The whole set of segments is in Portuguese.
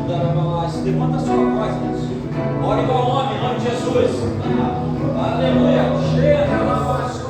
Levanta a sua voz, gente. Ora igual homem, em nome de Jesus. Aleluia. Chega, lavaço,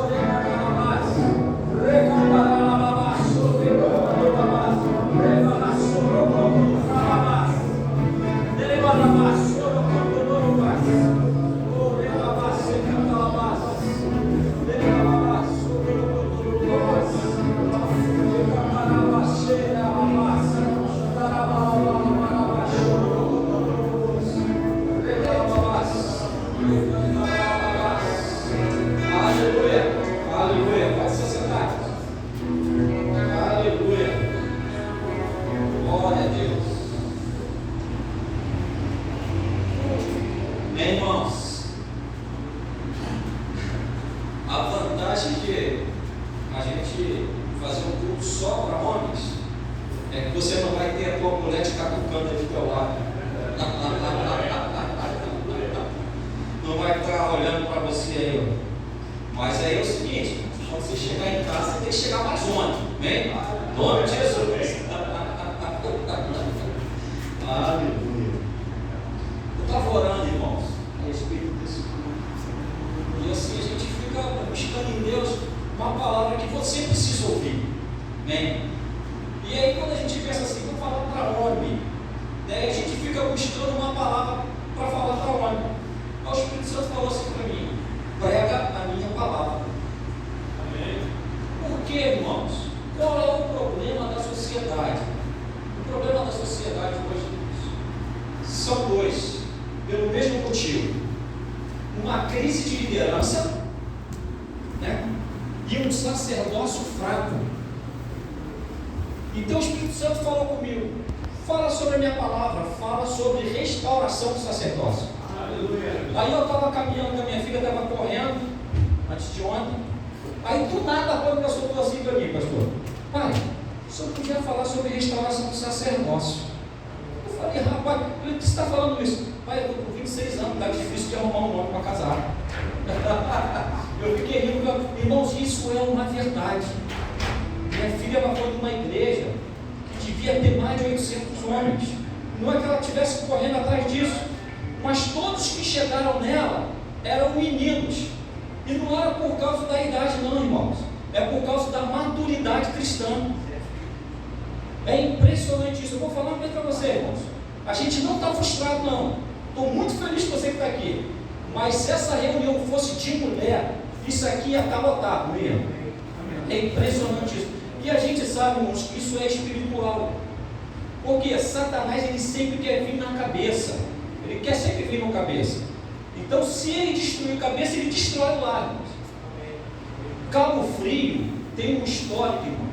Cabo Frio tem um histórico, irmão,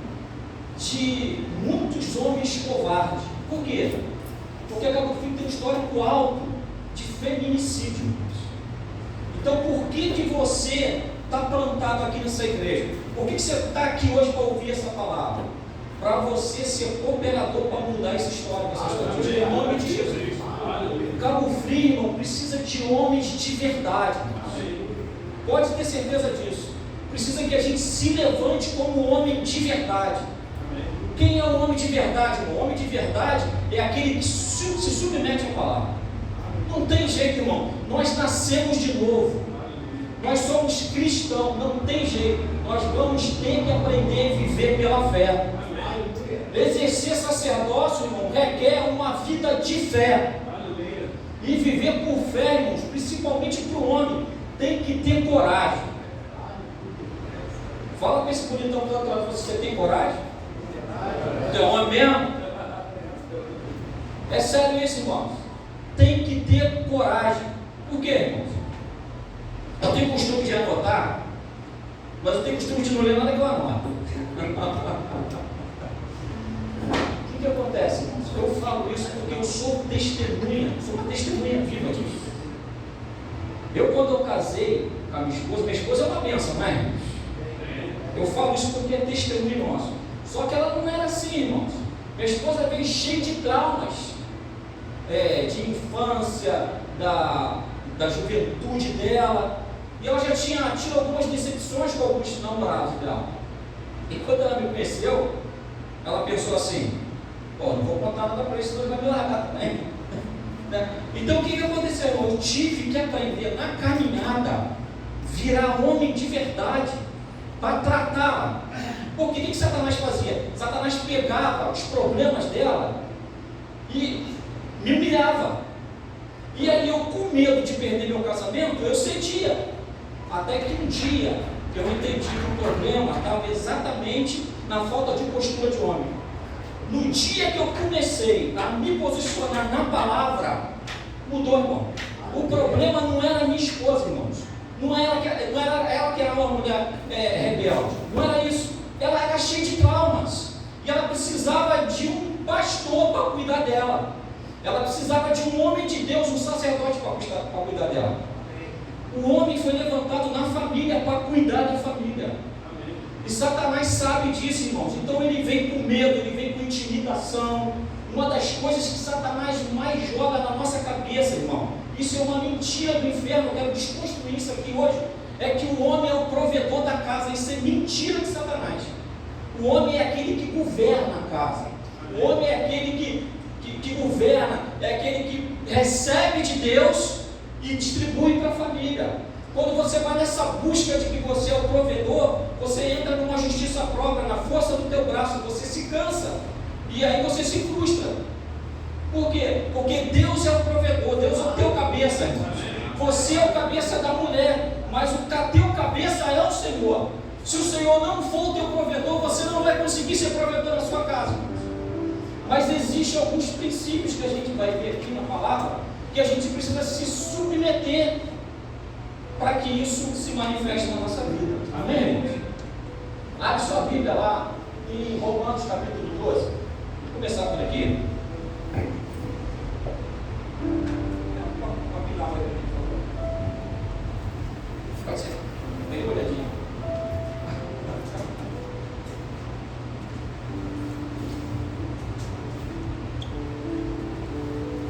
de muitos homens covardes. Por quê? Porque Cabo Frio tem um histórico alto de feminicídio. Então, por que você está plantado aqui nessa igreja? Por que você está aqui hoje para ouvir essa palavra? Para você ser cooperador para mudar essa história, em nome de Jesus. Cabo Frio, irmão, precisa de homens de verdade. Pode ter certeza disso. Precisa que a gente se levante como homem de verdade. Quem é o homem de verdade, irmão? O homem de verdade é aquele que se submete à palavra. Não tem jeito, irmão. Nós nascemos de novo. Nós somos cristãos. Não tem jeito. Nós vamos ter que aprender a viver pela fé. Exercer sacerdócio, irmão, requer uma vida de fé. E viver por fé, irmãos, principalmente para o homem, tem que ter coragem. Fala com esse bonitão que está atrás, você tem coragem? Você é homem mesmo? É sério isso, irmãos. Tem que ter coragem. Por quê, irmãos? Eu tenho costume de anotar, mas eu tenho costume de não ler nada que eu anoto. O que acontece, irmãos? Eu falo isso porque eu sou testemunha, sou uma testemunha viva disso. Quando eu casei com a minha esposa é uma bênção, não é, irmãos? Eu falo isso porque é testemunho nosso. Só que ela não era assim, irmãos. Minha esposa veio cheia de traumas, de infância, da juventude dela. E ela já tinha tido algumas decepções com alguns namorados dela. E quando ela me conheceu, ela pensou assim: pô, não vou contar nada para isso, senão ele vai me largar também. Então o que aconteceu, irmão? Eu tive que aprender na caminhada, virar homem de verdade, para tratar. Porque o que Satanás fazia? Satanás pegava os problemas dela e me humilhava. E aí eu, com medo de perder meu casamento, eu cedia. Até que um dia eu entendi que o problema estava exatamente na falta de postura de homem. No dia que eu comecei a me posicionar na palavra, mudou, irmão. O problema não era minha esposa, irmãos. Não era ela que era uma mulher rebelde. Não era isso. Ela era cheia de traumas. E ela precisava de um pastor para cuidar dela. Ela precisava de um homem de Deus, um sacerdote para cuidar dela. O homem foi levantado na família para cuidar da família. E Satanás sabe disso, irmãos. Então ele vem com medo, ele vem com intimidação. Uma das coisas que Satanás mais joga na nossa cabeça, irmão, isso é uma mentira do inferno, eu quero desconstruir isso aqui hoje, é que o homem é o provedor da casa. Isso é mentira de Satanás. O homem é aquele que governa a casa. O homem é aquele que governa, é aquele que recebe de Deus e distribui para a família. Quando você vai nessa busca de que você é o provedor, você entra numa justiça própria, na força do teu braço, você se cansa, e aí você se frustra. Por quê? Porque Deus é o provedor, Deus é o teu cabeça, irmãos. Você é o cabeça da mulher, mas o teu cabeça é o Senhor. Se o Senhor não for o teu provedor, você não vai conseguir ser provedor na sua casa. Mas existem alguns princípios que a gente vai ver aqui na palavra, que a gente precisa se submeter para que isso se manifeste na nossa vida. Amém, irmãos? Abre sua Bíblia lá em Romanos capítulo 12. Vou começar por aqui. Pode ser. Dê uma olhadinha.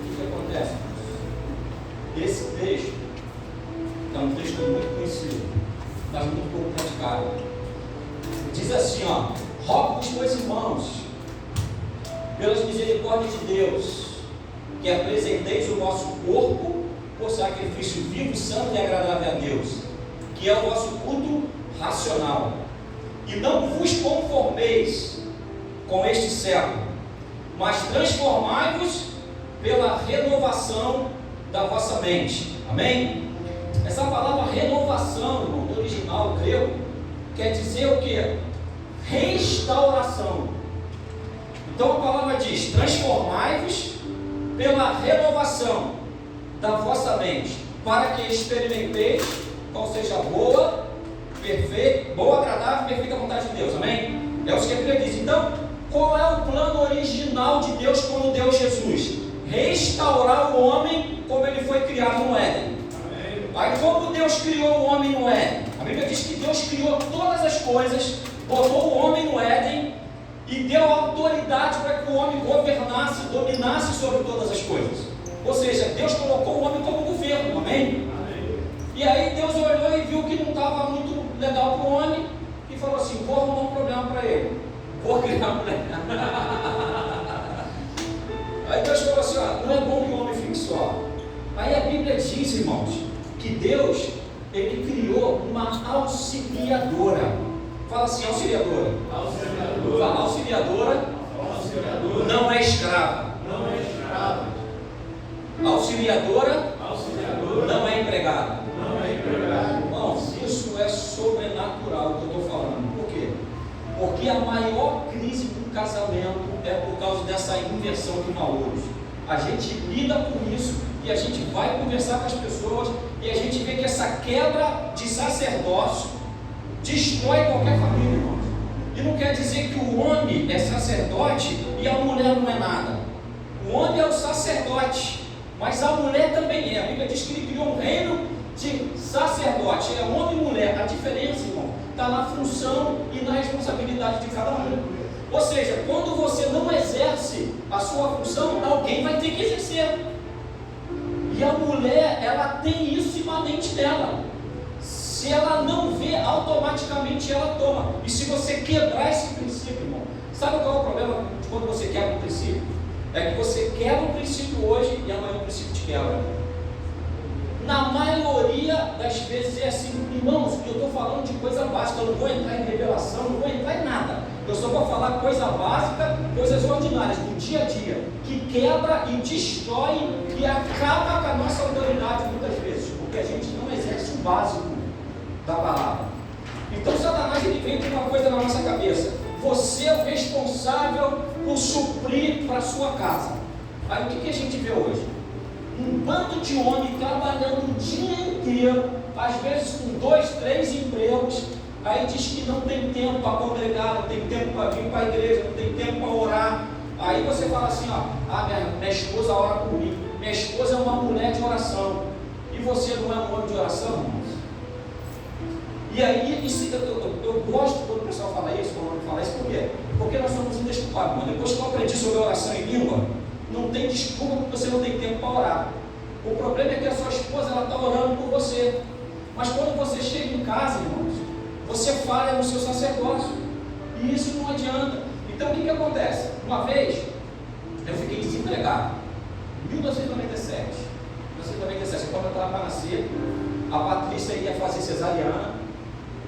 O que acontece? Esse texto é um texto muito conhecido, mas muito pouco praticado. Diz assim, rogo-vos, pois, irmãos, pelas misericórdias de Deus, que apresenteis o vosso corpo por sacrifício vivo, santo e agradável a Deus, que é o vosso culto racional. E não vos conformeis com este século, mas transformai-vos pela renovação da vossa mente. Amém? Essa palavra renovação, irmão, no original grego, quer dizer o quê? Restauração. Então a palavra diz: transformai-vos pela renovação da vossa mente, para que experimenteis qual seja a boa, agradável e perfeita vontade de Deus. Amém? É o que a Bíblia diz. Então, qual é o plano original de Deus quando deu Jesus? Restaurar o homem como ele foi criado no Éden. Aí, como Deus criou o homem no Éden? A Bíblia diz que Deus criou todas as coisas, botou o homem no Éden e deu autoridade para que o homem governasse, dominasse sobre todas as coisas. Ou seja, Deus colocou o homem como governo, amém? E aí Deus olhou e viu que não estava muito legal para o homem e falou assim: vou arrumar um problema para ele, vou criar uma mulher. Aí Deus falou assim: não é bom que o homem fique só. Aí a Bíblia diz, irmãos, que Deus, ele criou uma auxiliadora. Fala assim: auxiliadora. Fala, auxiliadora. Não é escrava. Auxiliadora não é empregada. Irmãos, isso é sobrenatural que eu estou falando. Por quê? Porque a maior crise do casamento é por causa dessa inversão de valores. A gente lida com isso e a gente vai conversar com as pessoas e a gente vê que essa quebra de sacerdócio destrói qualquer família, irmãos. E não quer dizer que o homem é sacerdote e a mulher não é nada. O homem é o sacerdote, mas a mulher também é. A Bíblia diz que ele criou um reino de sacerdote. É homem e mulher. A diferença, irmão, está na função e na responsabilidade de cada um. Ou seja, quando você não exerce a sua função, alguém vai ter que exercer. E a mulher, ela tem isso imanente dela. Se ela não vê, automaticamente ela toma. E se você quebrar esse princípio, irmão, sabe qual é o problema de quando você quebra um princípio? É que você quebra um princípio hoje e e amanhã o princípio te quebra. Na maioria das vezes é assim, irmãos, eu estou falando de coisa básica, eu não vou entrar em revelação, não vou entrar em nada. Eu só vou falar coisa básica, coisas ordinárias, do dia a dia, que quebra e destrói e acaba com a nossa autoridade muitas vezes, porque a gente não exerce o básico da palavra. Então Satanás ele vem com uma coisa na nossa cabeça: você é o responsável por suprir para a sua casa. Aí o que a gente vê hoje? Um bando de homens trabalhando o dia inteiro, às vezes com 2, 3 empregos, aí diz que não tem tempo para congregar, não tem tempo para vir para a igreja, não tem tempo para orar. Aí você fala assim, ó, minha esposa ora por mim, minha esposa é uma mulher de oração, e você não é um homem de oração, irmãos? E aí, eu gosto quando o pessoal fala isso, quando o homem fala isso, por quê? Porque nós somos indesculpáveis, irmão. Depois que eu aprendi sobre oração em língua, não tem desculpa porque você não tem tempo para orar. O problema é que a sua esposa está orando por você. Mas quando você chega em casa, irmãos, você falha no seu sacerdócio. E isso não adianta. Então o que acontece? Uma vez eu fiquei desempregado. Em 1997, quando eu estava para nascer, a Patrícia ia fazer cesariana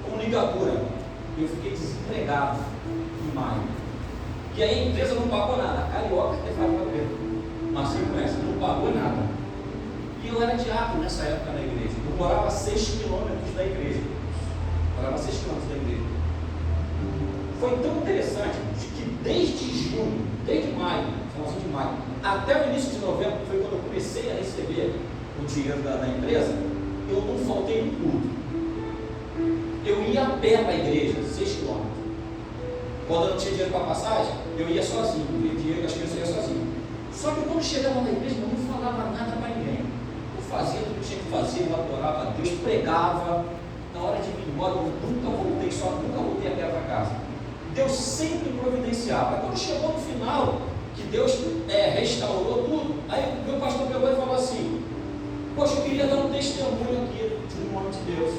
com ligadura. Eu fiquei desempregado em maio. E aí a empresa não pagou nada. A Carioca até faz para ver. Mas você conhece, não pagou nada. E eu era diácono nessa época na igreja. Eu morava a 6 quilômetros da igreja. Foi tão interessante que desde maio, finalzinho de maio, até o início de novembro, que foi quando eu comecei a receber o dinheiro da empresa, eu não faltei no culto. Eu ia a pé para a igreja, 6 quilômetros. Quando eu não tinha dinheiro para passagem, eu ia sozinho, eu dinheiro, as crianças iam sozinho. Só que quando chegava na igreja, eu não falava nada para ninguém. Eu fazia tudo que tinha que fazer, eu adorava a Deus, pregava. Na hora de vir embora, eu nunca voltei a pé para casa. Deus sempre providenciava. Aí quando chegou no final, que Deus restaurou tudo, aí meu pastor pegou e falou assim: poxa, eu queria dar um testemunho aqui de um homem de Deus.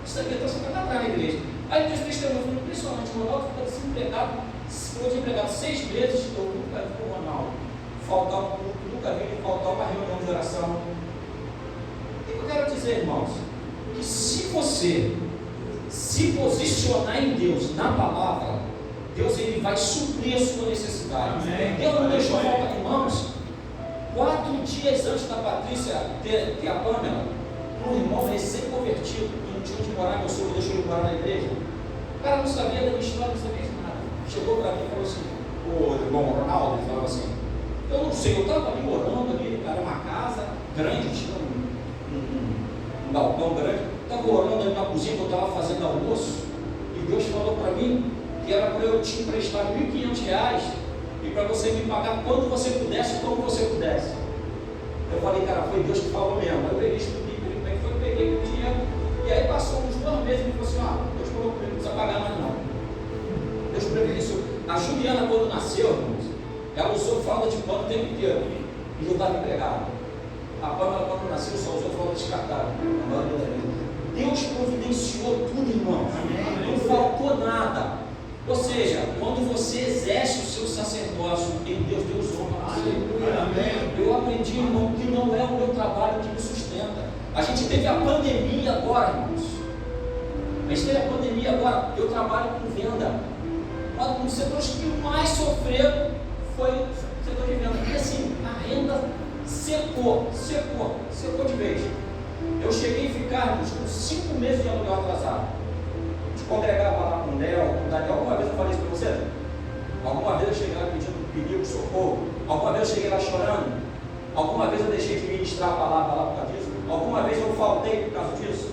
Isso aqui está sendo na igreja. Aí Deus testemunho, foi impressionante. O Ronaldo ficou desempregado 6 meses. Eu nunca vi o Ronaldo faltar um culto, nunca vi ele faltar uma reunião de oração. O que eu quero dizer, irmãos? Que se você se posicionar em Deus, na palavra, Deus ele vai suprir a sua necessidade. Deus não deixou faltar, irmãos. 4 dias antes da Patrícia ter a Pâmela, um irmão recém-convertido, que não tinha onde morar, meu sogro deixou ele morar na igreja. O cara não sabia da minha história, não sabia de nada. Chegou para mim e falou assim: o irmão Ronaldo, ele falava assim: eu não sei, eu estava ali orando ali, cara, uma casa grande, tinha um balcão grande, estava orando ali na cozinha, que eu estava fazendo almoço, e Deus falou para mim que era para eu te emprestar R$1.500 e para você me pagar quando você pudesse, como você pudesse. Eu falei, cara, foi Deus que falou mesmo. Eu peguei, estudei, como é que foi, peguei o dinheiro, e aí passou uns 2 meses e ele falou assim: Deus falou para mim, não precisa pagar mais não. Deus prevenciou. A Juliana, quando nasceu, irmãos, ela usou fralda de pano o tempo inteiro e não estava empregada. A Pâmela, quando nasceu, só usou fralda descartável. Deus providenciou tudo, irmãos. Não faltou nada. Ou seja, quando você exerce o seu sacerdócio em Deus, Deus honra você. Eu aprendi, irmão, que não é o meu trabalho que me sustenta. A gente teve a pandemia agora, irmãos. Eu trabalho com venda. Um dos setores que mais sofreu foi o setor de venda. E assim, a renda secou de vez. Eu cheguei a ficar com 5 meses de aluguel atrasado. Congregava lá com o Léo, com o Daniel. Alguma vez eu falei isso para você? Alguma vez eu cheguei lá pedindo socorro? Alguma vez eu cheguei lá chorando? Alguma vez eu deixei de ministrar a palavra lá por causa disso? Alguma vez eu faltei por causa disso?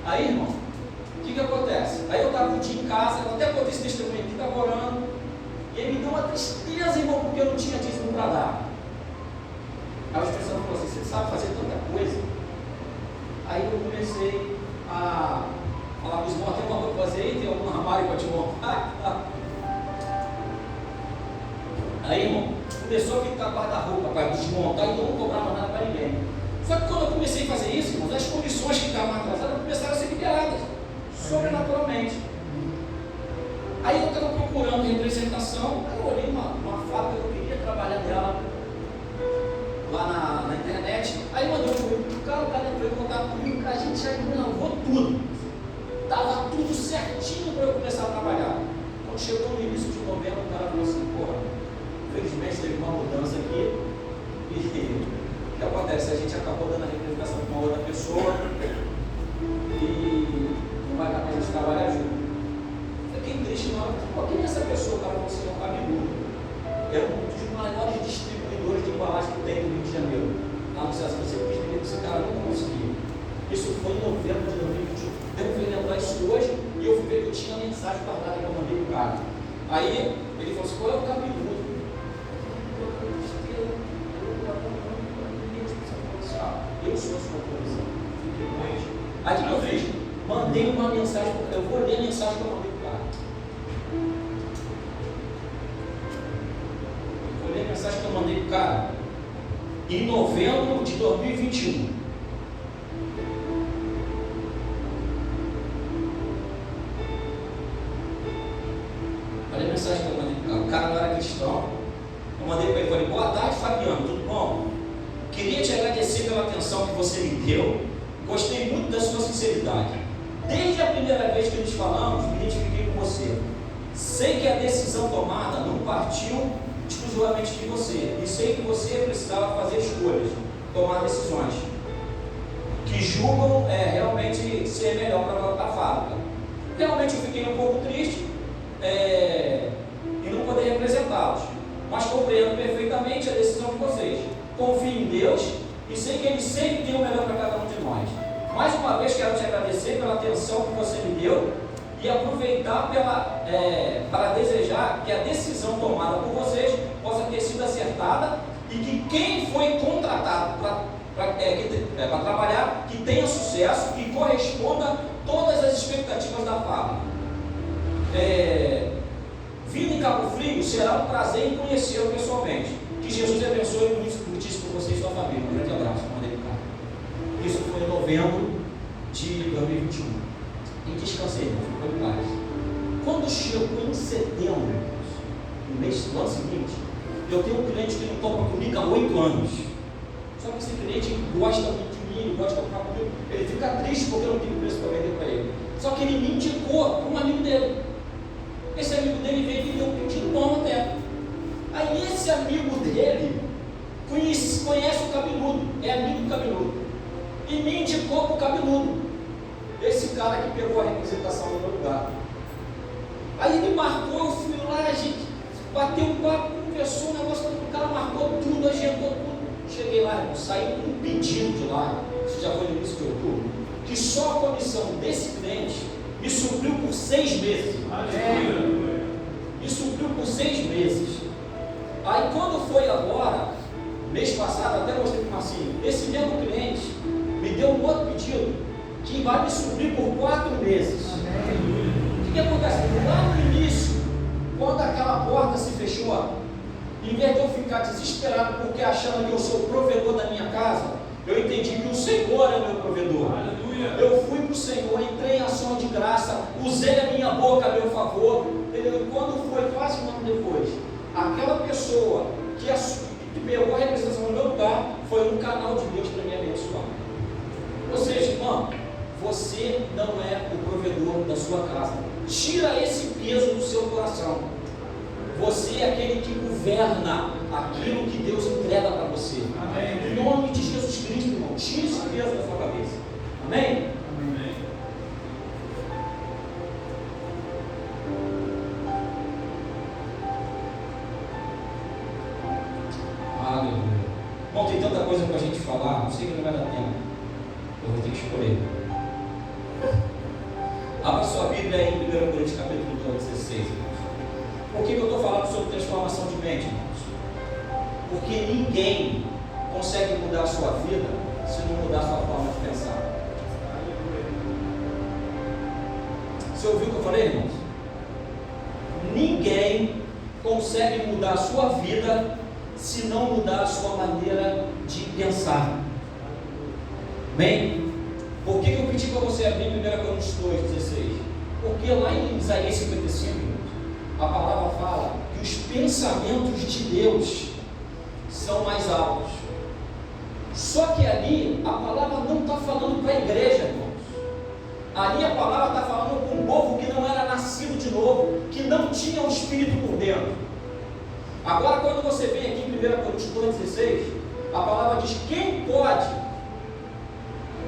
Aí, irmão, o que acontece? Aí eu estava um dia em casa, eu até contei esse testemunho aqui, estava orando, e aí me deu uma tristeza, irmão, porque eu não tinha dízimo para dar. Aí o Espírito Santo falou assim: você sabe fazer tanta coisa? Aí eu comecei a falar com os irmãos: tem alguma coisa para fazer aí? Tem algum armário para te montar? Aí, irmão, começou a ficar guarda-roupa para desmontar e eu não cobrava nada para ninguém. Só que quando eu comecei a fazer isso, irmãos, as condições que estavam atrasadas começaram a ser liberadas, sobrenaturalmente. Aí eu estava procurando representação, aí eu olhei uma faca Quando chegou no início de novembro, o cara falou assim, porra, infelizmente teve uma mudança aqui, e o que acontece? A gente acabou dando a representação para uma outra pessoa, e não vai dar mais a gente trabalhar junto. Fiquei triste na hora, por que essa pessoa, o cara falou assim, é um cabeludo. É um dos maiores distribuidores de embalagem que tem no Rio de Janeiro. Lá no César, você quis vender com esse cara, não conseguiu. Isso foi em novembro de 2021. Eu fui lembrar isso hoje e eu fui ver que eu tinha mensagem guardada que eu mandei pro cara. Aí ele falou assim, qual é o cabeludo? Eu sou a sua posição. Aí o que eu fiz? Mandei uma mensagem, eu vou ler a mensagem que eu mandei pro cara. Vou ler a mensagem que eu mandei pro cara em novembro de 2021. Olha a mensagem que eu mandei para o cara, não era cristão. Eu mandei para ele, falei, boa tarde, Fabiano, tudo bom? Queria te agradecer pela atenção que você me deu. Gostei muito da sua sinceridade. Desde a primeira vez que nos falamos, me identifiquei com você. Sei que a decisão tomada não partiu exclusivamente de você. E sei que você precisava fazer escolhas, tomar decisões que julgam realmente ser melhor para a fábrica. Realmente eu fiquei um pouco triste e não poder representá-los, mas compreendo perfeitamente a decisão de vocês. Confio em Deus e sei que Ele sempre tem o melhor para cada um de nós. Mais uma vez quero te agradecer pela atenção que você me deu e aproveitar para desejar que a decisão tomada por vocês possa ter sido acertada e que quem foi contratado para trabalhar, que tenha sucesso e corresponda a todas as expectativas da fábrica. Vindo em Cabo Frio, será um prazer em conhecê-lo pessoalmente. Que Jesus abençoe muitíssimo por você e sua família. Um grande abraço. Mandei para cá. Isso foi em novembro de 2021. E descansei, não ficou em paz. Quando chegou em setembro, no ano seguinte, eu tenho um cliente que não compra comigo há 8 anos. Só que esse cliente gosta muito de mim, gosta de comprar comigo. Ele fica triste porque eu não tenho preço para vender para ele. Só que ele me indicou para um amigo dele. Esse amigo dele veio e deu um pedido bom até. Aí esse amigo dele conhece o cabeludo, é amigo do cabeludo, e me indicou para o cabeludo. Esse cara que pegou a representação no meu lugar. Aí ele marcou, eu fui lá, a gente bateu um papo, conversou, o negócio, o cara marcou tudo, agendou tudo. Cheguei lá, irmão, saí com um pedido de lá, isso já foi no início de outubro, que só a comissão desse cliente me supriu por 6 meses. Me supriu por 6 meses. Aí quando foi agora, mês passado, até mostrei para o Marcinho, esse mesmo cliente me deu um outro pedido que vai me suprir por 4 meses. O que acontece? Lá no início, quando aquela porta se fechou, em vez de eu ficar desesperado porque achando que eu sou o provedor da minha casa, eu entendi que o Senhor é o meu provedor. Aleluia. Eu fui para o Senhor, entrei em ação de graça, usei a minha boca a meu favor. Entendeu? Quando foi quase um ano depois, aquela pessoa que pegou a representação no meu lugar foi um canal de Deus para me abençoar. Ou seja, irmão, você não é o provedor da sua casa. Tira esse peso do seu coração. Você é aquele que governa aquilo que Deus entrega para você. Amém. Em nome de Jesus Cristo, irmão, tira esse peso da sua cabeça. Amém? Amém. Aleluia. Bom, tem tanta coisa para a gente falar, não sei que não vai dar tempo. Eu vou ter que escolher. Abra sua Bíblia aí em 1 Coríntios capítulo 16, irmãos. Por que eu estou falando sobre transformação de mente, irmãos? Porque ninguém consegue mudar a sua vida se não mudar a sua forma de pensar. Você ouviu o que eu falei, irmãos? Ninguém consegue mudar a sua vida se não mudar a sua maneira de pensar. Bem, por que eu pedi para você abrir 1 Coríntios 2,16? Porque lá em Isaías 55, a palavra fala que os pensamentos de Deus são mais altos. Só que ali a palavra não está falando para a igreja, irmãos. Ali a palavra está falando com um povo que não era nascido de novo, que não tinha o Espírito por dentro. Agora, quando você vem aqui em 1 Coríntios 2,16, a palavra diz: quem pode?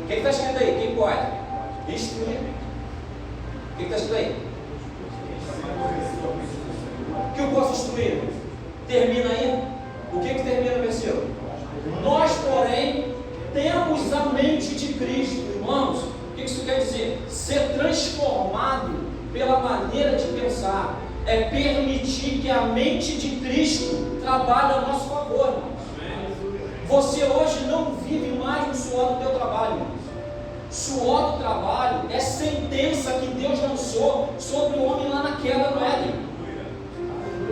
O que está escrito aí? Quem pode? Instruir. O que está escrito aí? O que eu posso instruir? Termina aí. O que termina no versículo? Nós, porém, temos a mente de Cristo. Irmãos, o que isso quer dizer? Ser transformado pela maneira de pensar é permitir que a mente de Cristo trabalhe a nosso favor, irmãos. Você hoje não vive mais no suor do teu trabalho, irmãos. Suor do trabalho é sentença que Deus lançou sobre o homem lá na queda do Éden.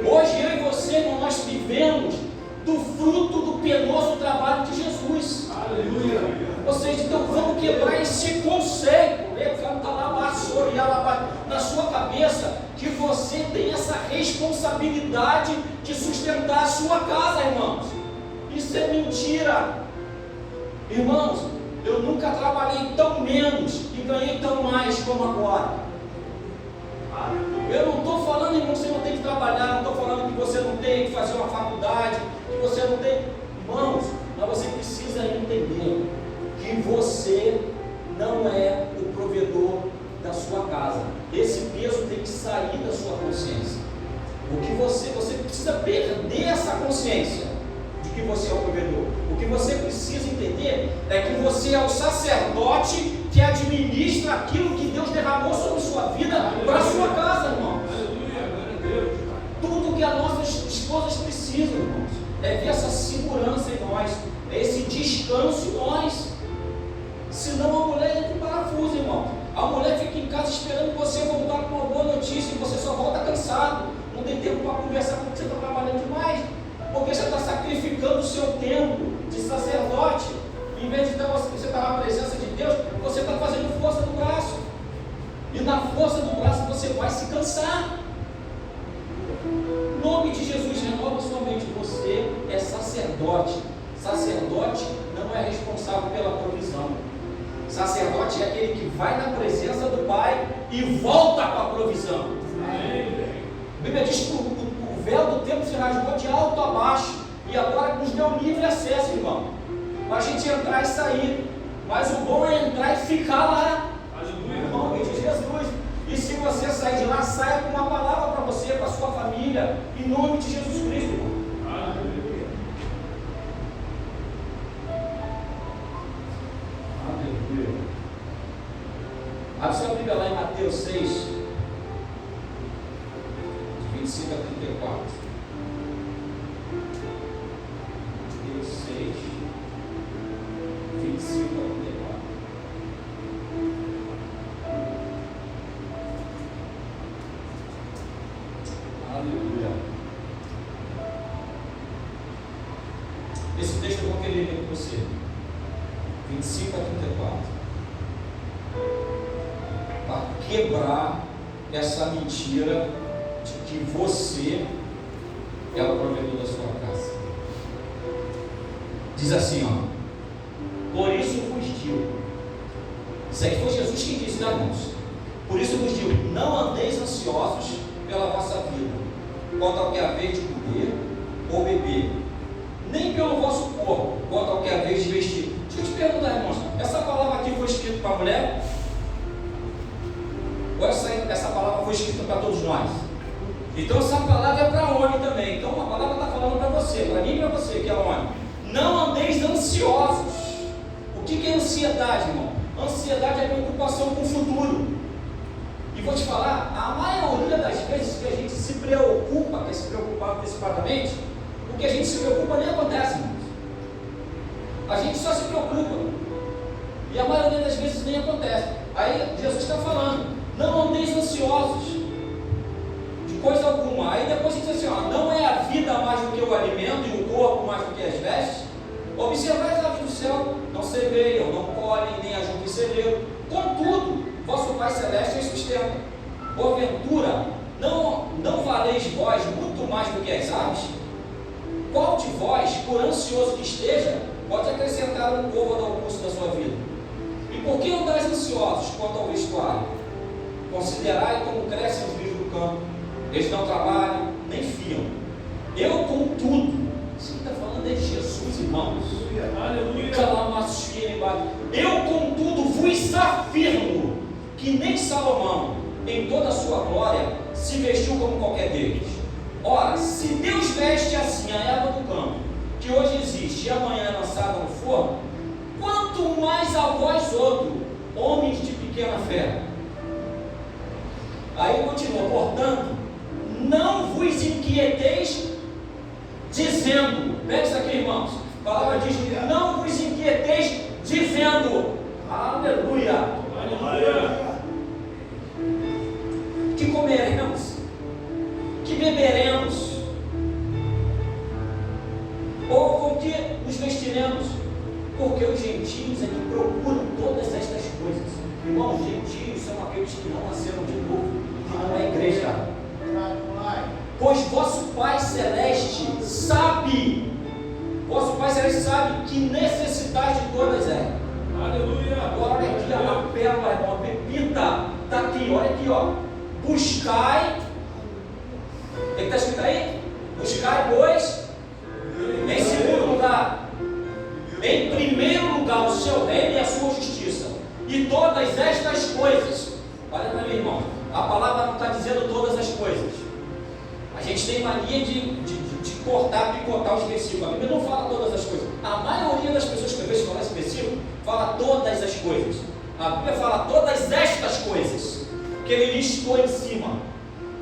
Hoje eu e você, irmão, nós vivemos do fruto do penoso trabalho de Jesus. Aleluia. Ou seja, então vamos quebrar esse conceito, na sua cabeça, que você tem essa responsabilidade de sustentar a sua casa, irmãos. Isso é mentira. Irmãos, eu nunca trabalhei tão menos e ganhei tão mais como agora. Eu não estou falando, irmão, que você não tem que trabalhar, não estou falando que você não tem que fazer uma faculdade, que você não tem. Irmãos, mas você precisa entender que você não é o provedor da sua casa. Esse peso tem que sair da sua consciência. O que você precisa perder essa consciência de que você é o provedor. O que você precisa entender é que você é o sacerdote que administra aquilo que Deus derramou sobre sua vida para a sua casa, irmãos. Tudo que as nossas esposas precisam, irmãos, é ver essa segurança em nós, é esse descanso em nós. Senão a mulher entra em parafuso, irmão. A mulher fica em casa esperando você voltar com uma boa notícia e você só volta cansado. Não tem tempo para conversar porque você está trabalhando demais. Porque você está sacrificando o seu tempo de sacerdote. Em vez de você estar na presença de Deus, você está fazendo força do braço. E na força do braço você vai se cansar. Em nome de Jesus, renova sua mente. Você é sacerdote. Sacerdote não é responsável pela provisão. Sacerdote é aquele que vai na presença do Pai e volta com a provisão. A Bíblia diz que o véu do templo se rasgou de alto a baixo e agora nos deu livre acesso, irmão, para a gente entrar e sair. Mas o bom é entrar e ficar lá. Em nome de Jesus. E se você sair de lá, saia com uma palavra para você, para a sua família, em nome de Jesus Cristo, irmão. Abre sua Bíblia lá em Mateus 6, de 25 a 34. Mateus 6, 25 a 34. Aleluia. Esse texto eu vou querer ler com você. 25 a 34. Para quebrar essa mentira de que você é o provedor da sua casa. Diz assim, ó: por isso vos digo, isso aí foi Jesus que disse, né, irmãos? Por isso vos digo, não andeis ansiosos pela vossa vida, quanto ao que haveis de comer ou beber, nem pelo vosso corpo, quanto ao que haveis de vestir. Deixa eu te perguntar, irmãos, essa palavra aqui foi escrita para a mulher? Ou essa palavra foi escrita para todos nós? Então essa palavra é para homem também. Então a palavra está falando para você, para mim e para você que é homem. Não andeis ansiosos. O que é ansiedade, irmão? Ansiedade é preocupação com o futuro. E vou te falar, a maioria das vezes que a gente se preocupa, quer se preocupar antecipadamente, o que a gente se preocupa nem acontece, irmãos. A gente só se preocupa. E a maioria das vezes nem acontece. Aí Jesus está falando, não andeis ansiosos de coisa alguma. Aí depois diz assim, ó, não é a vida mais do que o alimento e o corpo mais do que as vestes? Observai as aves do céu, não semeiam, não colhem, nem ajuntam em celeiro. Contudo, vosso Pai Celeste as sustenta. Porventura, não valeis vós muito mais do que as aves? Qual de vós, por ansioso que esteja, pode acrescentar um côvado ao curso da sua vida? E por que andais ansiosos quanto ao vestuário? Considerai como crescem os lírios do campo. Eles não trabalham, nem fiam. Eu, contudo, isso que está falando é Jesus, irmãos. Aleluia. Eu, contudo, vos afirmo que nem Salomão, em toda a sua glória, se vestiu como qualquer deles. Ora, se Deus veste assim a erva do campo, que hoje existe e amanhã é lançada no forno, quanto mais a vós outros, homens de pequena fé. Aí continua, portanto, não vos inquieteis dizendo, pega isso aqui, irmãos, a palavra diz, não vos inquieteis dizendo, aleluia, Aleluia. que comeremos, que beberemos, ou com que nos vestiremos, porque os gentios é que procuram todas estas coisas. Irmãos, gentios são aqueles que não nasceram de novo, que não é igreja. Pois vosso Pai Celeste sabe que necessitais de todas elas. Aleluia. Agora olha aqui a pérola, irmão, a pepita, está aqui, olha aqui, ó. Buscai, o que está escrito aí? Buscai, pois, em segundo lugar, em primeiro lugar, o seu reino e a sua justiça, e todas estas coisas, olha para mim, irmão, a palavra não está dizendo todas as coisas. A gente tem mania de cortar, picotar os versículos. A Bíblia não fala todas as coisas. A maioria das pessoas que eu vejo falar esse versículo fala todas as coisas. A Bíblia fala todas estas coisas que ele listou em cima.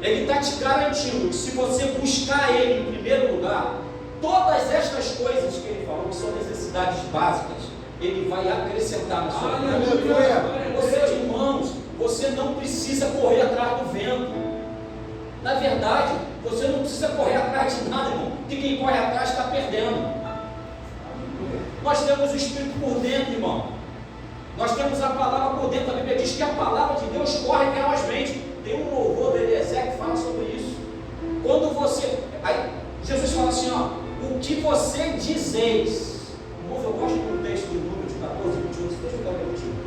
Ele está te garantindo que se você buscar ele em primeiro lugar, todas estas coisas que ele falou, que são necessidades básicas, ele vai acrescentar na sua vida. Ou seja, irmãos, você não precisa correr atrás do vento. Na verdade, você não precisa correr atrás de nada, irmão. E quem corre atrás está perdendo. Nós temos o Espírito por dentro, irmão. Nós temos a palavra por dentro. A Bíblia diz que a palavra de Deus corre ferozmente. Tem um louvor do Eliezer que fala sobre isso. Quando você... Aí Jesus fala assim, ó, o que você dizeis. Irmãos, eu gosto do texto do número de 14 e 28. Deixa eu ficar repetindo.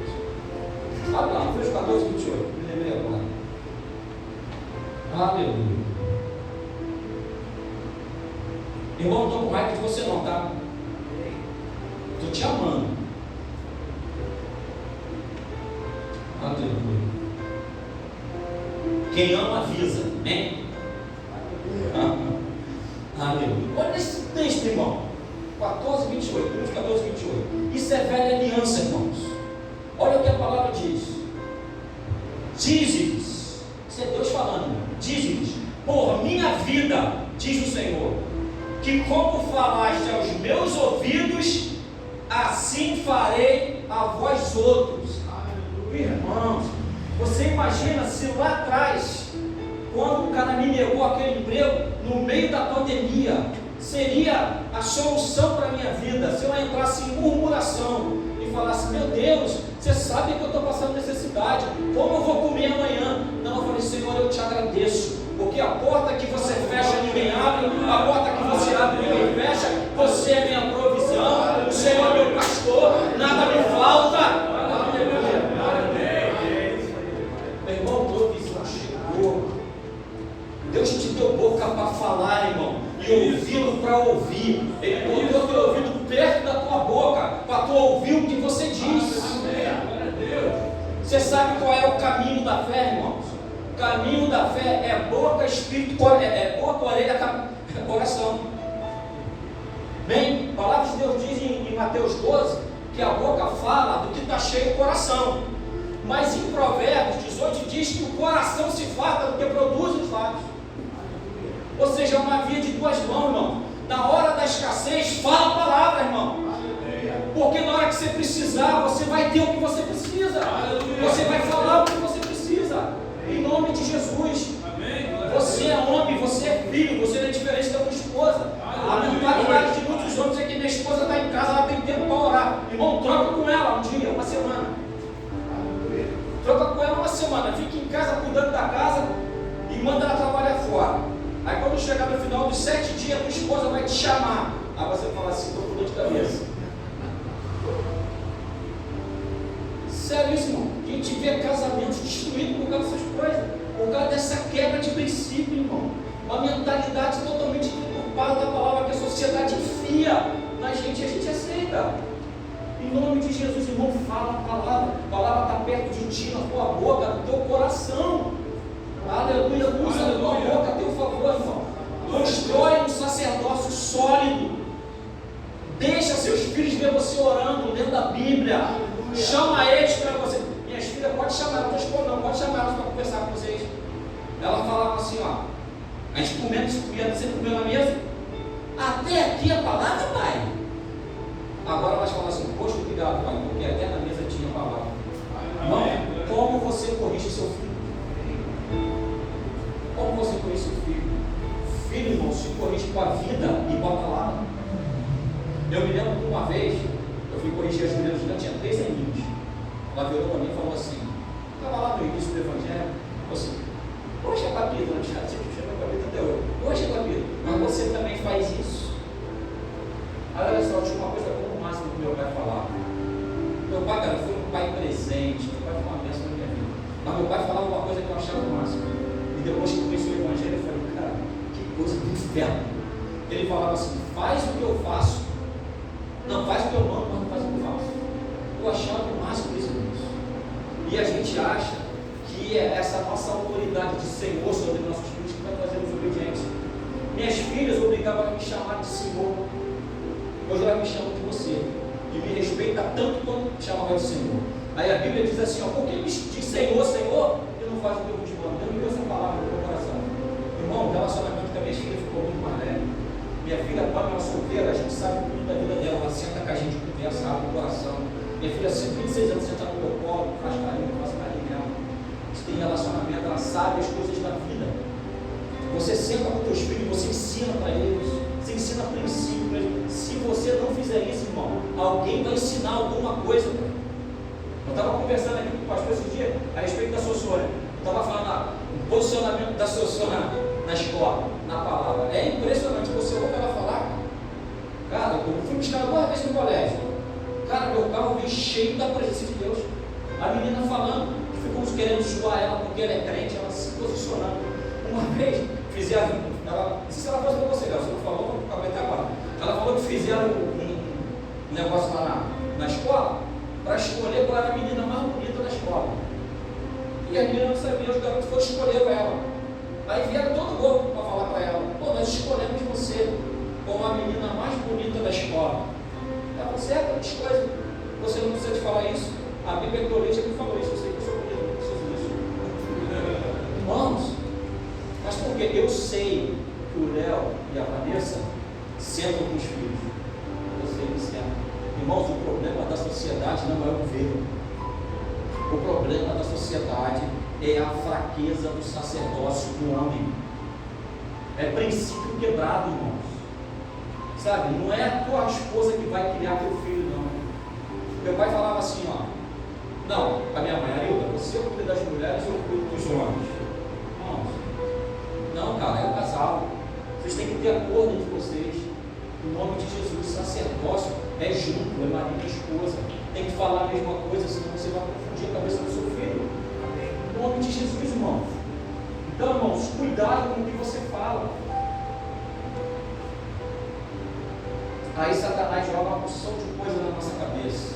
Abre lá, no verso 14 e 28. Me lembrei agora. Aleluia. Irmão, não estou com raiva de você não, tá? Estou te amando. Aleluia. Quem ama avisa, amém? Aleluia. Olha esse texto, irmão. 14, 28. Números 14, 28. Isso é velha aliança, irmãos. Olha o que a palavra diz. Dize-lhes. Isso é Deus falando, irmão. Dize-lhes, por minha vida, diz o Senhor, que como falaste aos meus ouvidos, assim farei a vós outros. Aleluia. Irmãos, você imagina se lá atrás, quando o cara me negou aquele emprego, no meio da pandemia, seria a solução para a minha vida, se eu entrasse em murmuração e falasse, meu Deus, você sabe que eu estou passando necessidade, como eu vou comer amanhã? Não, eu falei, Senhor, eu te agradeço, porque a porta que você fecha ninguém abre, a porta que você abre ninguém fecha, você é minha provisão, o Senhor é meu pastor, nada me falta. Meu irmão, provisão chegou. Deus te deu boca para falar, irmão, e ouvido para ouvir. Ele botou teu ouvido perto da tua boca para tu ouvir o que você diz. Você sabe qual é o caminho da fé, irmãos? O caminho da fé é boca, espírito, boca, orelha, coração. Bem, a palavra de Deus diz em Mateus 12 que a boca fala do que está cheio o coração. Mas em Provérbios 18 diz que o coração se farta do que produz os lábios. Ou seja, é uma via de duas mãos, irmão. Na hora da escassez, fala a palavra, irmão. Porque na hora que você precisar, você vai ter o que você precisa. Você vai falar o que você precisa. Em nome de Jesus. Você é homem, você é filho, você não é diferente da tua esposa. A mentalidade de muitos homens é que minha esposa está em casa, ela tem tempo para orar. Irmão, troca com ela um dia, uma semana. Troca com ela uma semana. Fica em casa cuidando da casa e manda ela trabalhar fora. Aí quando chegar no final dos 7 dias, tua esposa vai te chamar. Aí você fala assim, estou com dor de cabeça. Sério isso, irmão. A gente vê casamentos destruídos por causa dessas coisas, por causa dessa quebra de princípio, irmão. Uma mentalidade totalmente deturpada da palavra que a sociedade enfia na gente e a gente aceita. Em nome de Jesus, irmão, fala a palavra está perto de ti, na tua boca, no teu coração. Aleluia, usa a tua boca a teu favor, irmão. Constrói um sacerdócio sólido. Deixa seus filhos ver você orando, lendo a Bíblia. Chama eles para você. Minhas filhas, pode chamar, não estou expondo, não, pode chamar elas para conversar com vocês. Ela falava assim, ó. A gente comendo, você comeu na mesa. Até aqui a palavra, pai. Agora elas falam assim, poxa, cuidado, pai, porque até na mesa tinha a palavra. Irmão, como você corrige seu filho? Como você corrige seu filho? Filho, irmão, se corrige com a vida e com a palavra. Eu me lembro que uma vez, eu fui corrigir as meninas, já tinha 3 aninhos. Ela virou para mim e falou assim, estava lá no início do Evangelho, falou assim, poxa, Papito, não tinha chama Papito até hoje. Poxa, Papito, mas você também faz isso? Aí olha só, tinha uma coisa como o máximo que meu pai falava. Meu pai, cara, foi um pai presente, meu pai foi uma bênção na minha vida. Mas meu pai falava uma coisa que eu achava o máximo. E depois que comecei o Evangelho, eu falei, cara, que coisa do inferno. Ele falava assim, faz o que eu faço, não faz o que eu mando, mas não faz o que eu faço. Eu achava o máximo isso. E a gente acha que é essa nossa autoridade de Senhor sobre nossos filhos que vai fazer nos obedientes. Minhas filhas obrigavam a me chamar de Senhor. Hoje ela me chama de você. E me respeita tanto quanto chamava de Senhor. Aí a Bíblia diz assim, ó, por que me diz Senhor, Senhor, e não faz o que eu te mando? Eu me deu essa palavra no meu coração. Irmão, o relacionamento com a minha filha ficou muito mais leve. Minha filha, quando ela é solteira, a gente sabe tudo da vida dela. Ela senta com a gente, conversa, abre o coração. Minha filha, 26 anos, senta no meu colo, faz carinho nela. Você tem relacionamento, ela sabe as coisas da vida. Você senta com teus filhos, você ensina para eles, você ensina princípios. Se você não fizer isso, irmão, alguém vai ensinar alguma coisa. Eu estava conversando aqui com o pastor esse dia a respeito da Sossônia. Eu estava falando o posicionamento da Sossônia na escola, na palavra. É impressionante, você ouve ela falar. Cara, eu fui buscar 2 vezes no colégio. Cara, meu carro veio cheio da presença de Deus. A menina falando, ficou querendo zoar ela porque ela é crente, ela se posicionando. Uma vez, fizeram, não sei se ela falou para você, você não falou, acabei até agora. Ela falou que fizeram um negócio lá na escola para escolher qual era a menina mais bonita da escola. E a menina não sabia, os garotos foram escolher ela. Aí vieram todo louco para falar para ela, pô, nós escolhemos você como a menina mais bonita da escola. Ela falou, certo, escolhe. Você não precisa te falar isso. A Bíblia que eu leio já me falou isso, eu sei que eu sou bonito, eu preciso disso. Irmãos, mas porque eu sei que o Léo e a Vanessa sentam com os filhos. Eu sei que sentam. Irmãos, o problema da sociedade não é o governo. O problema da sociedade é a fraqueza do sacerdócio do homem. É princípio quebrado, irmãos. Sabe, não é a tua esposa que vai criar teu filho, não. Meu pai falava assim, ó. Não, a minha mãe, Arilda, você cuida das mulheres, eu cuido dos homens. Irmãos, não, cara, é um casal. Vocês têm que ter acordo entre vocês. Em nome de Jesus, sacerdócio é junto, é marido e esposa. Tem que falar a mesma coisa, senão você vai confundir a cabeça do seu filho. Em nome de Jesus, irmãos. Então, irmãos, cuidado com o que você fala. Aí Satanás joga uma porção de coisa na nossa cabeça.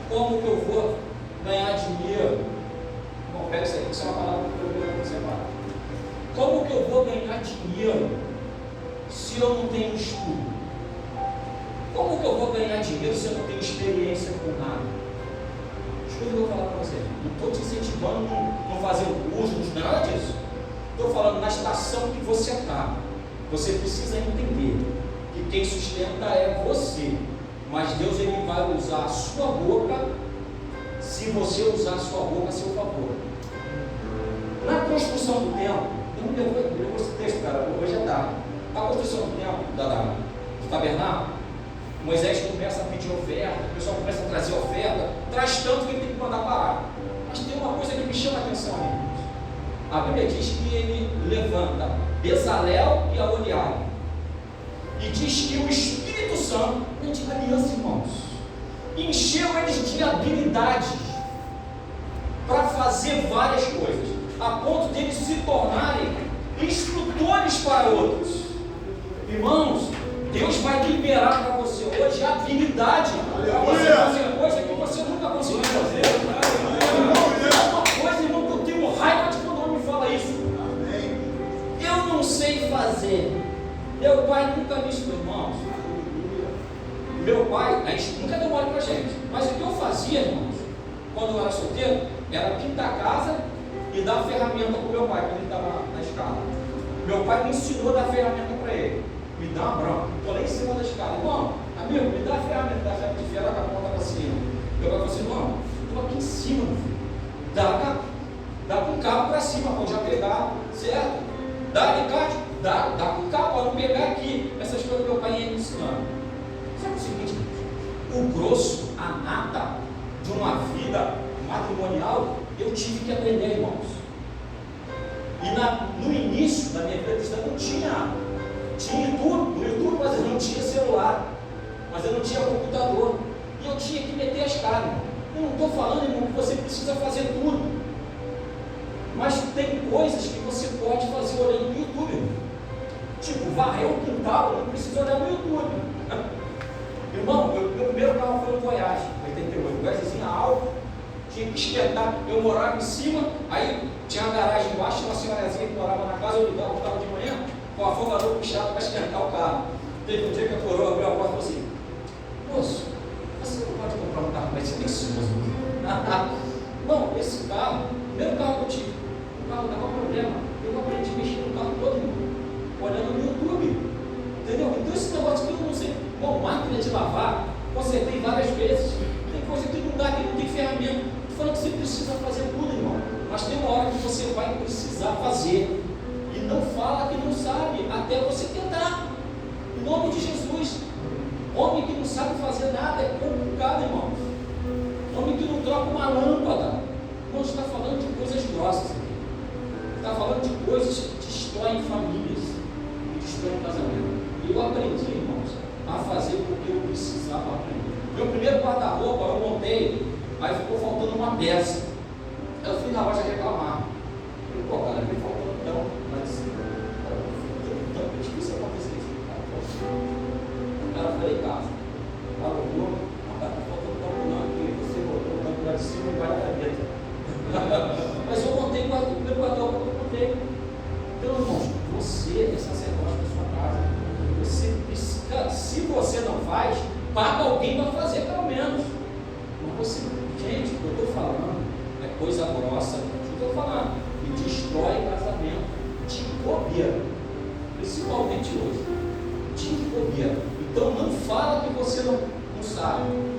Como que eu vou ganhar dinheiro? Bom, pega isso aí, isso é uma palavra que eu vou separar. Como que eu vou ganhar dinheiro se eu não tenho estudo? Como que eu vou ganhar dinheiro se eu não tenho experiência com nada? Escuta o que eu vou falar para você. Não estou te incentivando a não fazer um curso, não nada disso. Estou falando na estação que você está. Você precisa entender que quem sustenta é você. Mas Deus ele vai usar a sua boca se você usar a sua boca a seu favor. Na construção do templo, eu vou esse texto, cara, hoje é tarde. A construção do templo, do tabernáculo, Moisés começa a pedir oferta, o pessoal começa a trazer oferta, traz tanto que ele tem que mandar parar. Mas tem uma coisa que me chama a atenção aí. A Bíblia diz que ele levanta Bezalel e Aholiabe. E diz que o Espírito Santo, de aliança, irmãos, encheu eles de habilidades fazer várias coisas, a ponto de eles se tornarem instrutores para outros. Irmãos, Deus vai liberar para você hoje a habilidade para você fazer coisa que você nunca conseguiu fazer. Uma coisa, irmão, que eu tenho raiva de quando o homem fala isso. Eu não sei fazer. Meu pai nunca me ensinou, irmãos. Meu pai, a gente nunca deu mole pra gente. Mas o que eu fazia, irmãos, quando eu era solteiro, era pintar a casa e dar ferramenta para o meu pai, quando ele estava na escala. Meu pai me ensinou a dar ferramenta para ele. Me dá uma bronca. Estou lá em cima da escala. Irmão, amigo, me dá a ferramenta, dá a chave de ferro com a ponta para cima. Meu pai falou assim, irmão, estou aqui em cima, meu filho. Dá com o cabo para cima, pode já pegar, certo? Dá alicate, dá com o cabo, para não pegar aqui. Essas coisas meu pai ia me ensinando. Sabe o seguinte, o grosso, a nata de uma vida matrimonial, eu tive que aprender, irmãos. E no início da minha vida cristã não tinha YouTube, no YouTube, mas eu não tinha celular, mas eu não tinha computador, e eu tinha que meter as caras. Eu não estou falando, irmão, que você precisa fazer tudo, mas tem coisas que você pode fazer olhando no YouTube, irmão. Tipo, varrer o quintal, eu não preciso olhar no YouTube. Irmão, meu primeiro carro foi no Voyage, 88, Voyagezinha alto, tinha que esquentar, eu morava em cima, aí tinha uma garagem embaixo, tinha uma senhorazinha que morava na casa, eu ligava o carro de manhã, com o afogador puxado para esquentar o carro. Teve um dia que a coroa abriu a porta e falou assim, moço, você não pode comprar um carro mais silencioso? Bom, esse carro, o primeiro carro que eu tive, o carro dava problema, eu aprendi a mexer no carro todo, olhando no YouTube, entendeu? Então esse negócio que eu não sei, bom, máquina de lavar, consertei várias vezes, tem coisa que não dá, que não tem ferramenta. Estou falando que você precisa fazer tudo, irmão, mas tem uma hora que você vai precisar fazer, e não fala que não sabe, até você tentar, em nome de Jesus. Homem que não sabe fazer nada é complicado, irmãos. Homem que não troca uma lâmpada. Irmão, está falando de coisas grossas aqui, está falando de coisas que destroem famílias, que destroem casamento. E eu aprendi, irmãos, a fazer porque eu precisava aprender. Meu primeiro guarda-roupa eu montei, aí ficou faltando uma peça. Eu fui na loja reclamar. Eu falei, pô, cara, me faltou então, mas é difícil acontecer isso. O cara foi em casa, alugou, não está faltando tanto não, que você botou o tanto lá de cima e vai na gaveta. Mas eu montei o primeiro guarda-roupa que eu montei. Então, irmãos, você é sacerdote da sua casa. Você precisa, se você não faz, paga alguém para fazer pelo menos. Mas você, gente, o que eu estou falando é coisa grossa, o que eu estou falando, e destrói casamento de bobeira, principalmente hoje, de bobeira. Então não fala que você não sabe.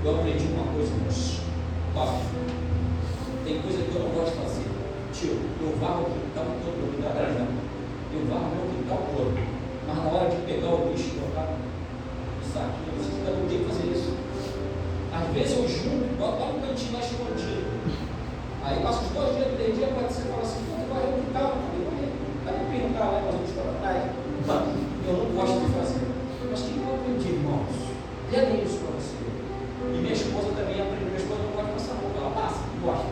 Eu aprendi uma coisa, moço. Tem coisa que eu não gosto de fazer. Tio, eu varro o quintal todo, eu varro meu quintal todo. Mas na hora de pegar o lixo e botar no saquinho, eu não tenho que fazer isso. Às vezes eu junto, boto lá no cantinho lá escondido. Aí passo os 2 dias, 3 dias, pode ser falar assim, pô, vai o quintal, vai me perguntar lá, mas eu estou atrás. Eu não gosto de fazer. Mas o que eu aprendi, irmãos? Levem isso para você. E minha esposa também aprendeu. Minha esposa não gosta de passar roupa, ela passa, gosta.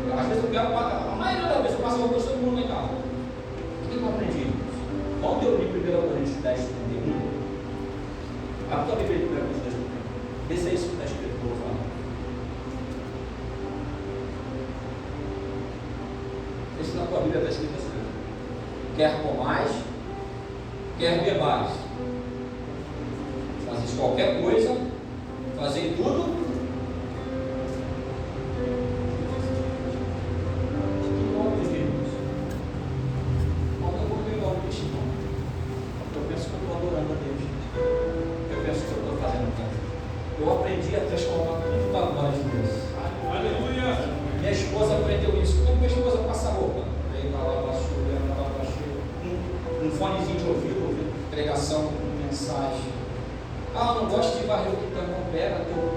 Às vezes eu pego, a maioria das vezes eu passo roupa, todo mundo em casa. O que eu aprendi, irmãos? Quando eu li 1 Coríntios 10, 31, a tua Bíblia de 1 Coríntios 10, 31, vê se é isso que está escrito que eu vou falar. Vê se na tua Bíblia está escrito assim: quer comais, quer bebais, fazes qualquer coisa, fazem tudo. Eu aprendi a transformar tudo para a glória de Deus. Aleluia! Minha esposa aprendeu isso. Como é que minha esposa passa roupa? Veio para lá, um fonezinho de ouvido, pregação, mensagem. Ah, eu não gosto de varrer o quintal,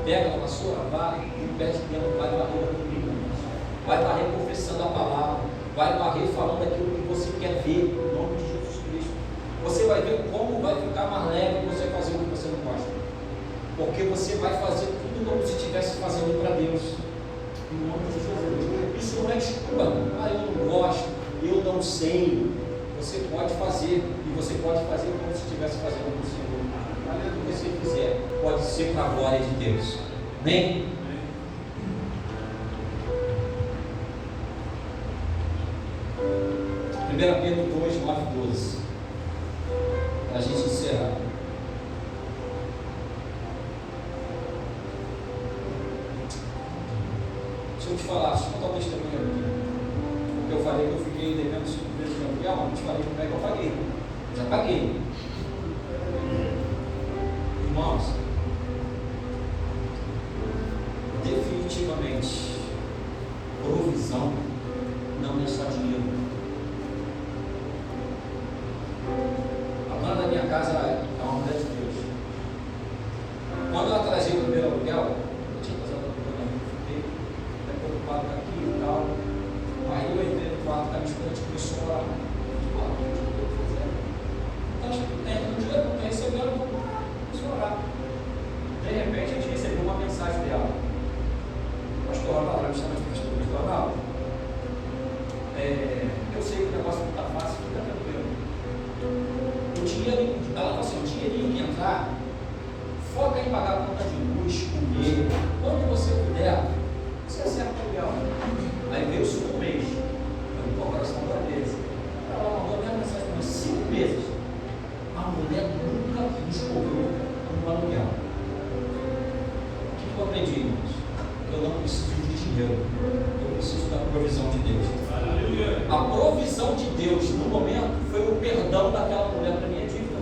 pega a vassoura, vai e pede tempo, vai varrer comigo. Vai varrer confessando a palavra, vai varrer falando aquilo que você quer ver, em nome de Jesus Cristo. Você vai ver como vai ficar mais leve você fazer o que você não gosta. Porque você vai fazer tudo como se estivesse fazendo para Deus. Em nome de Jesus. Isso não é desculpa. Ah, eu não gosto, eu não sei. Você pode fazer, e você pode fazer como se estivesse fazendo para o Senhor. Além do que você fizer, pode ser para a glória de Deus. Amém? 1 Pedro 2, 9 e 12. Para a gente encerrar. Deixa eu te falar, deixa eu contar um testemunho aqui. Porque eu falei que eu fiquei devendo 5 vezes de aluguel, mas te falei como é que eu paguei. Já paguei. Irmãos, definitivamente, provisão não é só dinheiro. A dona da minha casa é uma mulher de Deus. Quando ela trazia o primeiro aluguel, eu tinha casado com a minha fiquei até preocupado com aquilo e tal. Aí eu entrei no quarto da minha esposa e começou a orar. Não estou recebendo, vou orar. De repente a gente recebeu uma mensagem dela. Pastor Ronaldo, me chama de pastor Ronaldo. Eu sei que o negócio não está fácil, fica tranquilo. O dinheiro, ela falou assim, o dinheirinho que entrar, foca em pagar a conta de luz, comer, quando você puder, você acerta o aluguel. Aí veio o segundo mês. Eu vou para o coração da beleza. Ela mandou a mesma mensagem para 5 meses. A mulher nunca nos cobrou um aluguel. O que eu aprendi, irmãos? Eu não preciso de dinheiro, eu preciso da provisão de Deus. Aleluia. A provisão de Deus no momento foi o perdão daquela mulher para minha dívida.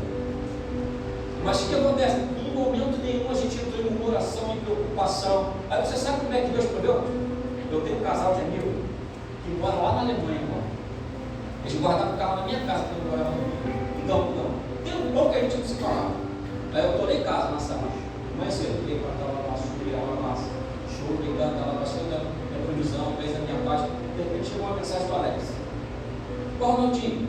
Mas o que acontece? Em momento nenhum a gente entrou em murmuração, em preocupação. Aí você sabe como é que Deus proveu? Eu tenho um casal de amigos que mora lá na Alemanha, irmão. Eles guardavam o carro na minha casa, quando eu morava no Então, tem um pouco que a gente não se falava. Aí eu estou lá em casa, na sala. Mas eu liguei para aquela massa, subi lá na massa. Show, ligando, ela passou da minha provisão, fez a minha parte. De repente chegou uma mensagem do Alex. Pô, Ronaldinho,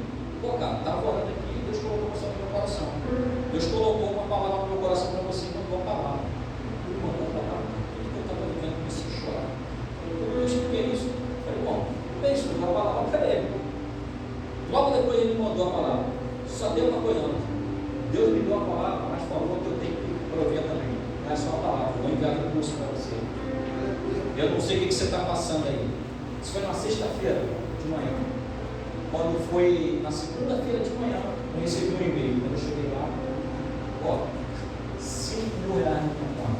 cara, estava orando aqui, Deus colocou você no meu coração. Deus colocou uma palavra no meu coração para você e mandou a palavra. Ele mandou a palavra. Tudo que eu estava vivendo, comecei a chorar. Eu expliquei isso. Falei, bom, é isso, eu vou a palavra para ele. Logo depois ele me mandou a palavra. Só deu uma coisa antes. Deus me deu a palavra, mas falou que eu tenho que prover também. Não é só a palavra, eu vou enviar recurso para você. Eu não sei o que você está passando aí. Isso foi na sexta-feira de manhã. Quando foi na segunda-feira de manhã, eu recebi um e-mail. Quando eu cheguei lá, ó, 5 mil reais no meu conta.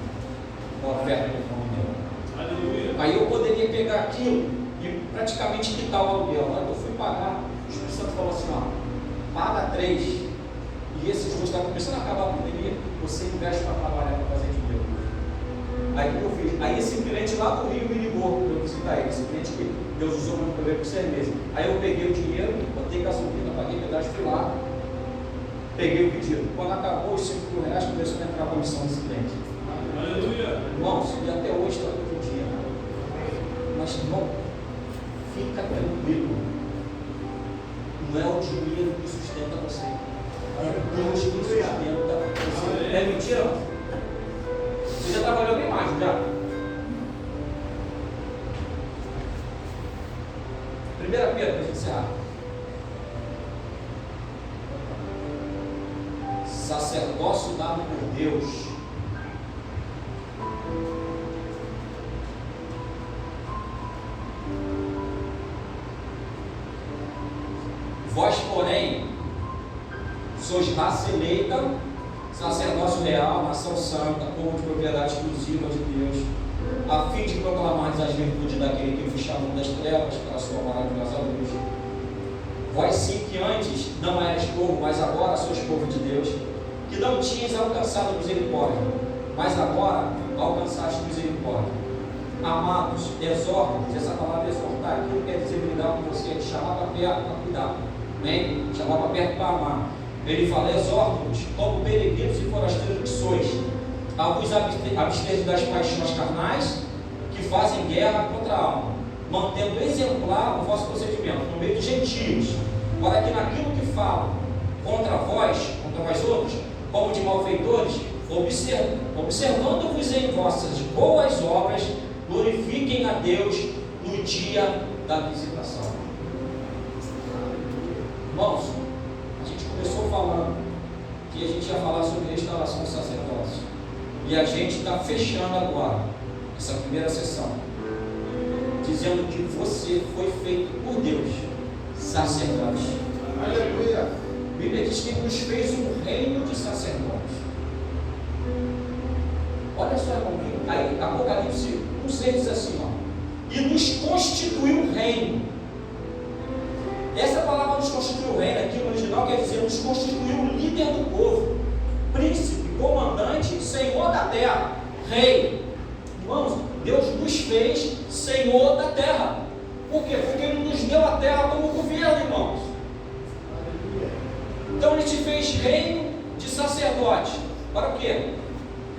A oferta do nome dela. Aleluia. Aí eu poderia pegar aquilo e praticamente quitar o aluguel. Na hora que eu fui pagar, o Espírito Santo falou assim, ó, paga 3, e esses 2 estão começando a acabar a pandemia, você investe para trabalhar, para fazer dinheiro. Aí o que eu fiz? Aí esse cliente lá do Rio me ligou, eu visitar ele, esse cliente que Deus usou muito para ver por 6 meses. Aí eu peguei o dinheiro, botei gasolina, paguei pedaço, fui lá, peguei o pedido. Quando acabou os 5 mil reais, começou a entrar a comissão desse cliente. Aleluia. Irmãos, e até hoje está todo dia. Mas, irmão, fica tranquilo. Não é o dinheiro que sustenta você. É Deus que sustenta você. É mentira? Você já trabalhou bem mais, já? 1 Pedro, para a gente encerrar. Sacerdócio dado por Deus. Vós, porém, sois raça eleita, sacerdócio real, nação santa, povo de propriedade exclusiva de Deus, a fim de proclamar as virtudes daquele que vos chamou das trevas para a sua maravilhosa luz. Vós sim que antes não eras povo, mas agora sois povo de Deus, que não tinhas alcançado misericórdia, mas agora alcançaste misericórdia. Amados, exorto, essa palavra exortar aqui quer dizer lidar com você, é chamar para perto para cuidar. Amém? Chamar para perto para amar. Ele fala, exorto-vos como peregrinos e forasteiros que sois, a vos abster das paixões carnais que fazem guerra contra a alma, mantendo exemplar o vosso procedimento no meio dos gentios, para que naquilo que falam contra vós outros, como de malfeitores, observando-vos em vossas boas obras, glorifiquem a Deus no dia da visitação. Irmãos, a gente começou falando que a gente ia falar sobre restauração do sacerdócio, e a gente está fechando agora essa primeira sessão, dizendo que você foi feito por Deus sacerdote. Aleluia! A Bíblia diz que Ele nos fez um reino de sacerdotes. Olha só, irmão, aí Apocalipse 1,6 diz assim, ó, e nos constituiu um reino. Essa palavra nos constituiu reino aqui no original quer dizer nos constituiu o líder do povo, príncipe, comandante, senhor da terra, rei. Irmãos, Deus nos fez senhor da terra. Por quê? Porque Ele nos deu a terra como governo, irmãos. Então Ele te fez reino de sacerdote. Para o quê?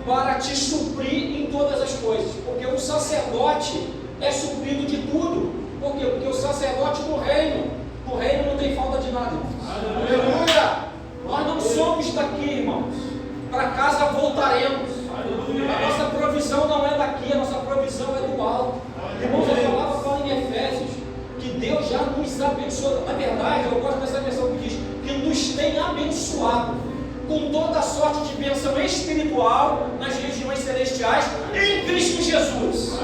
Para te suprir em todas as coisas. Porque o sacerdote é suprido de tudo. Por quê? Porque o sacerdote no reino não tem falta de nada, irmãos. Aleluia! Nós não somos daqui, irmãos. Para casa voltaremos. A nossa provisão não é daqui, a nossa provisão é do alto. Irmãos, a palavra fala em Efésios que Deus já nos abençoou. Na verdade, eu gosto dessa versão que diz que nos tem abençoado com toda a sorte de bênção espiritual nas regiões celestiais em Cristo Jesus.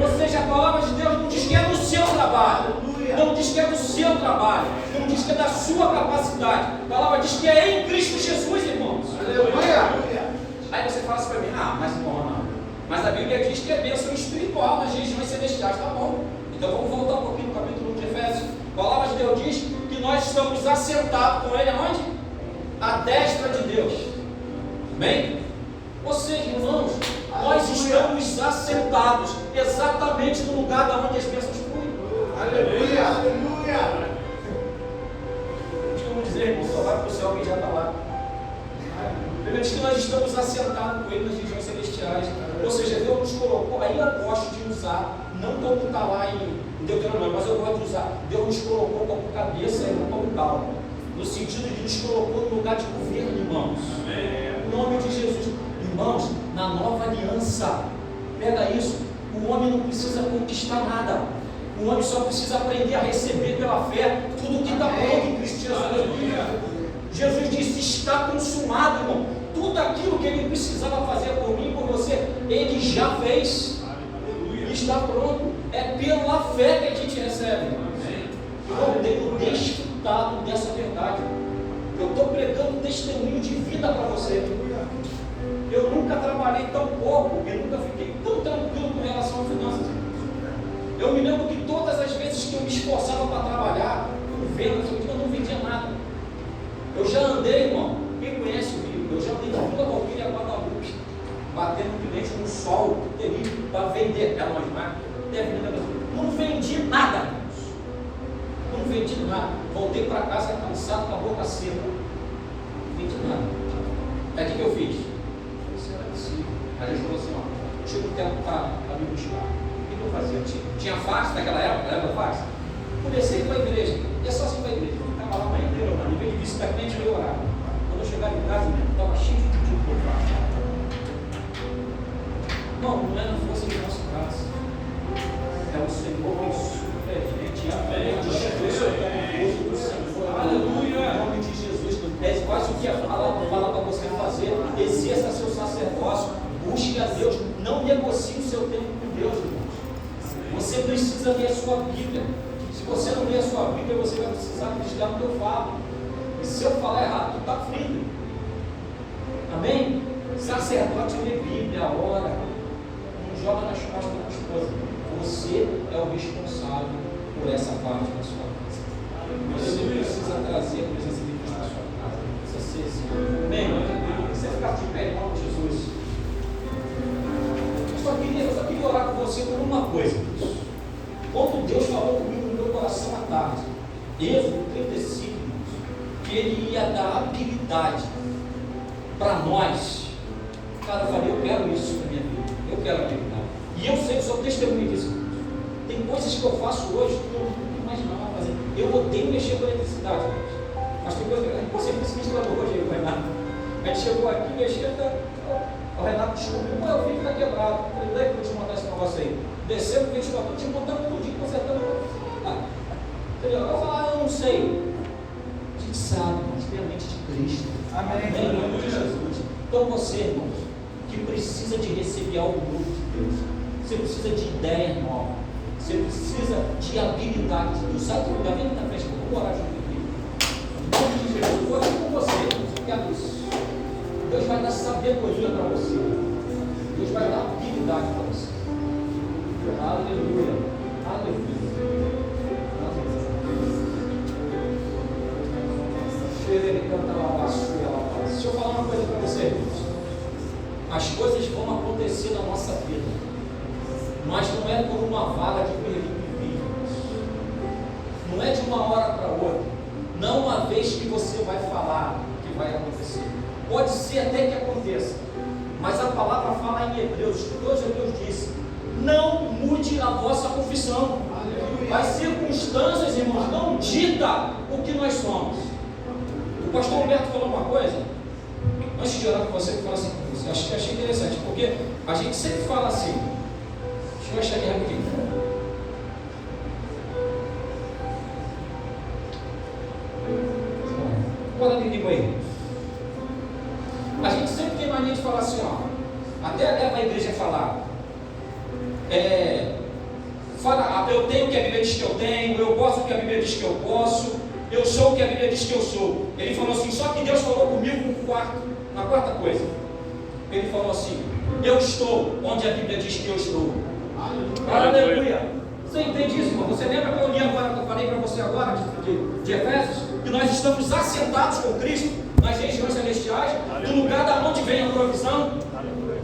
Ou seja, a palavra de Deus não diz que é do seu trabalho, não diz que é do seu trabalho, não diz que é da sua capacidade. A palavra diz que é em Cristo Jesus, irmãos. Aleluia! Aí você fala assim para mim, mas não. Mas a Bíblia diz que é bênção espiritual nas regiões celestiais, tá bom? Então vamos voltar um pouquinho no capítulo 1 de Efésios. A palavra de Deus diz que nós estamos assentados com Ele aonde? À destra de Deus. Amém? Ou seja, irmãos, nós estamos assentados exatamente no lugar da onde as bênçãos fluem. Aleluia! Aleluia! Vamos dizer, irmão, só vai para o céu quem já está lá. A Bíblia diz que nós estamos assentados com Ele nas regiões celestiais. Ou seja, Deus nos colocou. Aí eu gosto de usar, não como está lá em Deuteronômio, mas eu gosto de usar. Deus nos colocou como cabeça e não como cauda. No sentido de nos colocou no lugar de governo, irmãos. Em nome de Jesus. Irmãos, na nova aliança, pega isso. O homem não precisa conquistar nada. O homem só precisa aprender a receber pela fé tudo que está pronto em Cristo Jesus. Jesus disse: está consumado, irmão. Tudo aquilo que Ele precisava fazer por mim e por você, Ele já fez. Está pronto. É pela fé que a gente recebe. Eu tenho desfrutado dessa verdade. Eu estou pregando testemunho de vida para você. Eu nunca trabalhei tão pouco, eu nunca fiquei tão tranquilo com relação a finanças. Eu me lembro que todas as vezes que eu me esforçava para trabalhar, com vendas, eu não vendia nada. Eu já andei, irmão, quem conhece o Rio, eu já andei de Vila Valquíria a Guadalupe, batendo cliente no sol terrível para vender. Era uma marca, não vendi nada, irmãos. Não vendi nada. Voltei para casa cansado, com a boca seca. Não vendi nada. Aí o que eu fiz? Isso era possível. Aí ele falou assim: ó, tira o tempo para me buscar. O que eu fazia? Tinha fax naquela época, lembra fax? Comecei para a igreja, ia sozinho para a igreja. Ficava lá a manhã inteira orando. Em vez de visitar cliente, eu ia orar. Quando eu chegava em casa, estava cheio de pedido por fax. Não é na força de nosso braço. É o Senhor que supre a gente. Amém. Aleluia. Em nome de Jesus. É quase o que a palavra fala para você fazer. Exerça seu sacerdócio. Busque a Deus. Não negocie o seu tempo com Deus, irmãos. Você precisa ler a sua Bíblia. Se você não ler a sua Bíblia, você vai precisar acreditar no que eu falo. E se eu falar errado, tu está frito. Amém? Sacerdote lê Bíblia, ora. Não joga nas costas da esposa. Você é o responsável por essa parte da sua vida. Você precisa trazer a presença de Deus na sua casa. Precisa ser assim. Amém? Você ficar de pé em nome de Jesus. Eu só queria orar com você por uma coisa. Quando Deus falou comigo no meu coração à tarde, Êxodo 35, que Ele ia dar habilidade para nós Cara, eu falei, eu quero isso na minha vida. Eu quero acreditar. E eu sei que sou testemunha disso. Tem coisas que eu faço hoje que eu não imaginava fazer. Eu odeio mexer com eletricidade, gente. Mas tem coisa que você ministrando hoje, o Renato. A gente chegou aqui, mexendo, o Renato descobriu, o fio está quebrado. Eu falei, daí que eu vou te mandar esse negócio aí. Descendo o ventilador, te montando tudinho, consertando. Entendeu? Eu falo, eu não sei. A gente sabe, mas tem a mente de Cristo. Amém. Em nome de Jesus. Então você, irmãos, que precisa de receber algo novo de Deus, você precisa de ideia nova, você precisa de habilidade de Deus. Sabe o que vem na frente? Vamos orar junto aqui. Em nome de Jesus, eu vou aqui com você, eu quero isso. Deus vai dar sabedoria para você. Deus vai dar habilidade para você. Aleluia. Aleluia. Deixa eu falar uma coisa para você, irmãos. As coisas vão acontecer na nossa vida, mas não é por uma vara de perigos. Não é de uma hora para outra. Não uma vez que você vai falar que vai acontecer. Pode ser até que aconteça, mas a palavra fala em Hebreus, que Deus disse: não mude a vossa confissão. As circunstâncias, irmãos, não dita o que nós somos. O pastor Humberto falou uma coisa, antes de orar com você, que fala assim, achei interessante, porque a gente sempre fala assim. Deixa eu achar aqui rapidinho. Bora comigo aí. A gente sempre tem mania de falar assim, ó. Até leva a igreja a falar. Fala, eu tenho o que a Bíblia diz que eu tenho, eu posso o que a Bíblia diz que eu posso, eu sou o que a Bíblia diz que eu sou. Ele falou assim, só que Deus falou comigo na quarta coisa. Ele falou assim, eu estou onde a Bíblia diz que eu estou. Aleluia. Você entende isso, irmão? Você lembra que eu li agora, que eu falei para você agora, de Efésios? Que nós estamos assentados com Cristo nas regiões celestiais, do lugar da onde vem a provisão.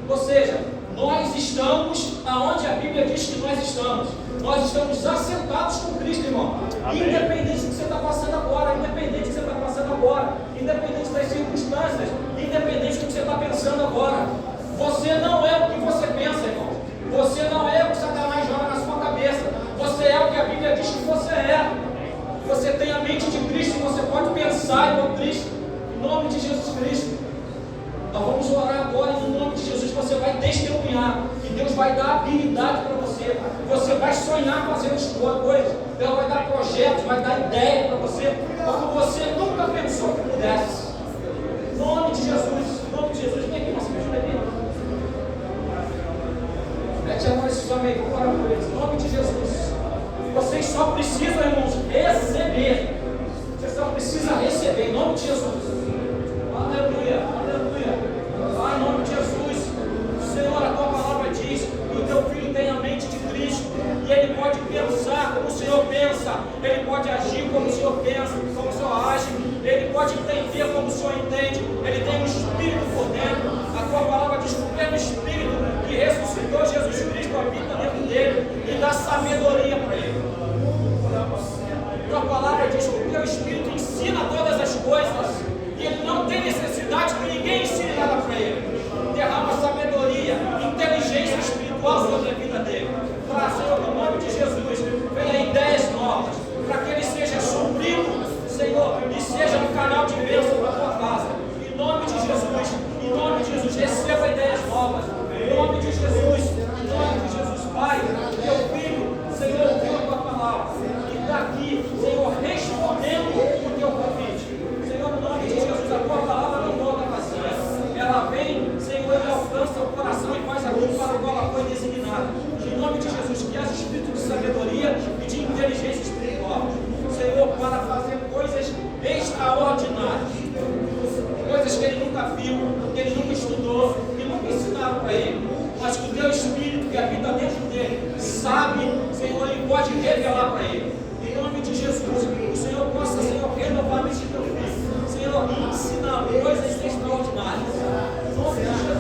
Ou seja, nós estamos aonde a Bíblia diz que nós estamos. Nós estamos assentados com Cristo, irmão. Amém. Independente do que você está passando agora, independente do que você está passando agora, independente das circunstâncias, independente do que você está pensando agora. Você não é o que você pensa, irmão. Você não é o que Satanás joga na sua cabeça. Você é o que a Bíblia diz que você é. Você tem a mente de Cristo, você pode pensar igual Cristo. Em nome de Jesus Cristo. Nós vamos orar agora e, em nome de Jesus, você vai testemunhar que Deus vai dar habilidade para você. Você vai sonhar fazendo as coisas. Deus vai dar projetos, vai dar ideia para você, como você nunca pensou que pudesse. Em nome de Jesus, em nome de Jesus. Vem aqui, você me ajuda aqui. Mete a mão nesses homens aí, vamos orar por eles. Em nome de Jesus. Vocês só precisam, irmãos, receber. Você só precisa receber, em nome de Jesus. Aleluia, aleluia. Pai, em nome de Jesus. Senhor, a tua palavra diz que o teu filho tem a mente de Cristo. E ele pode pensar como o Senhor pensa. Ele pode agir como o Senhor pensa, como o Senhor age. Ele pode entender como o Senhor entende. Ele tem um Espírito por dentro. A tua palavra diz que o mesmo Espírito que ressuscitou Jesus Cristo habita dentro dele e dá sabedoria para ele. Tua palavra diz que o teu Espírito ensina todas as coisas e ele não tem necessidade que ninguém ensine nada para ele. Derrama sabedoria, inteligência espiritual sobre a vida dele. Para, Senhor, no nome de Jesus, venha ideias novas, para que ele seja suprido, Senhor, e seja um canal de bênção para a tua casa. Em nome de Jesus, receba ideias novas. Em nome de Jesus, Pai, teu filho, Senhor, ouviu a tua palavra e está aqui, Senhor, respondendo o teu convite. Senhor, no nome de Jesus, a tua palavra não volta vazia. Ela vem, Senhor, e alcança o coração e faz aquilo para o qual ela foi designada. Em nome de Jesus, que haja espírito de sabedoria e de inteligência espiritual. Senhor, para fazer coisas extraordinárias. Coisas que ele nunca viu, que ele nunca estudou, que nunca ensinaram para ele. Mas que o teu Espírito que habita dentro dele sabe, Senhor, ele pode revelar para ele. Em nome de Jesus, o Senhor possa, Senhor, renovar a mente do teu filho. Senhor, ensinar coisas extraordinárias. Em nome de Jesus.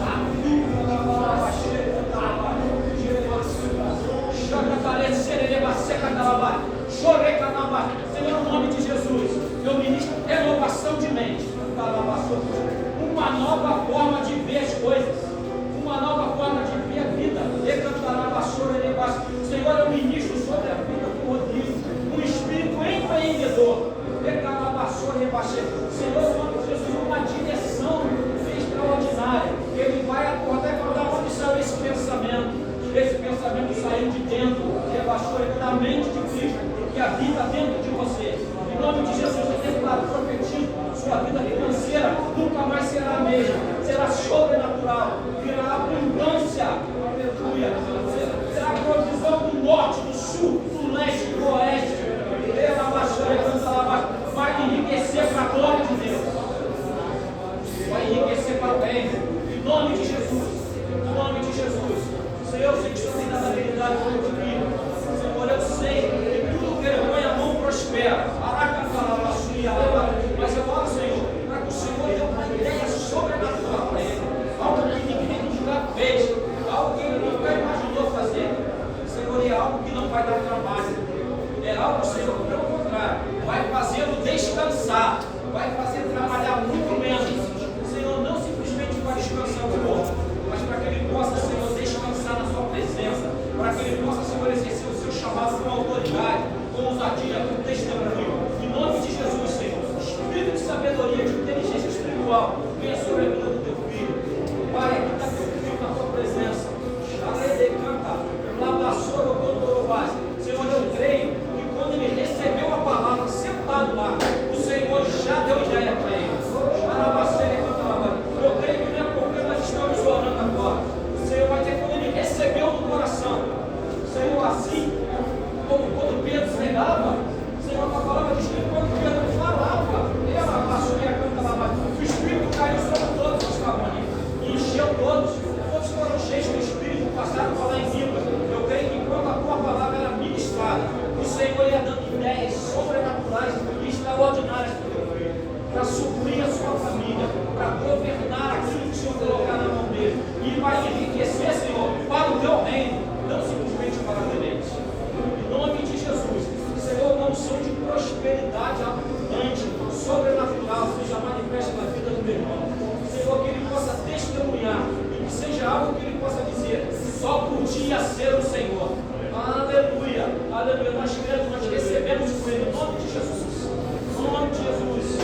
Senhor, em nome de Jesus, eu ministro renovação de mente. Uma nova forma de ver as coisas. a mente de Cristo que habita dentro de você. Em nome de Jesus, eu declaro, profetizo, sua vida financeira nunca mais será a mesma, será sobrenatural, virá abundância, aleluia, será provisão do norte, do sul, do leste, do oeste, vai enriquecer para a glória de Deus, vai enriquecer para o reino, em nome de Jesus, em nome de Jesus. Senhor, eu sei que o Senhor tem dado habilidade para o meu filho, Senhor, eu sei que tudo que ele põe a mão prospera, mas eu oro, Senhor, para que o Senhor dê uma ideia sobrenatural para ele, algo que ninguém nunca fez, algo que ele nunca imaginou fazer, Senhor, é algo que não vai dar trabalho, é algo, Senhor, que pelo contrário, vai fazê-lo descansar, vai fazer trabalhar muito menos, Senhor, não simplesmente para descansar o corpo, mas para que ele possa, Senhor, descansar na sua presença, para que ele possa, Senhor, exercer o seu chamado com autoridade, com ousadia, com testemunho, em nome de Jesus, Senhor, espírito de sabedoria, de inteligência espiritual, venha sobre a vida do teu filho, Pai, aqui está teu filho na tua presença, Senhor, eu creio que quando ele recebeu a palavra, sentado lá, o Senhor já deu ideia para ele. Eu creio que não é porque nós estamos orando agora. O Senhor vai ter quando ele recebeu no coração. Senhor, assim como quando Pedro pregava, Senhor, a palavra diz que quando Pedro falava, o Espírito caiu sobre todos os que estavam ali e encheu todos. Todos foram cheios do Espírito, passaram a falar em línguas. Eu creio que enquanto a tua palavra era ministrada, o Senhor ia dando ideias sobrenaturais e extraordinárias para o teu filho, para suprir a sua família, para governar aquilo que o Senhor colocar na mão dele, e vai enriquecer, Senhor, para o teu reino, não simplesmente para a deleites. Em nome de Jesus, Senhor, uma unção de prosperidade abundante, sobrenatural, seja manifesta na vida do meu irmão. Senhor, que ele possa testemunhar e que seja algo que ele possa dizer, só podia ser o Senhor. Aleluia, aleluia. Nós cremos, nós recebemos com ele, em nome de Jesus. Em nome de Jesus.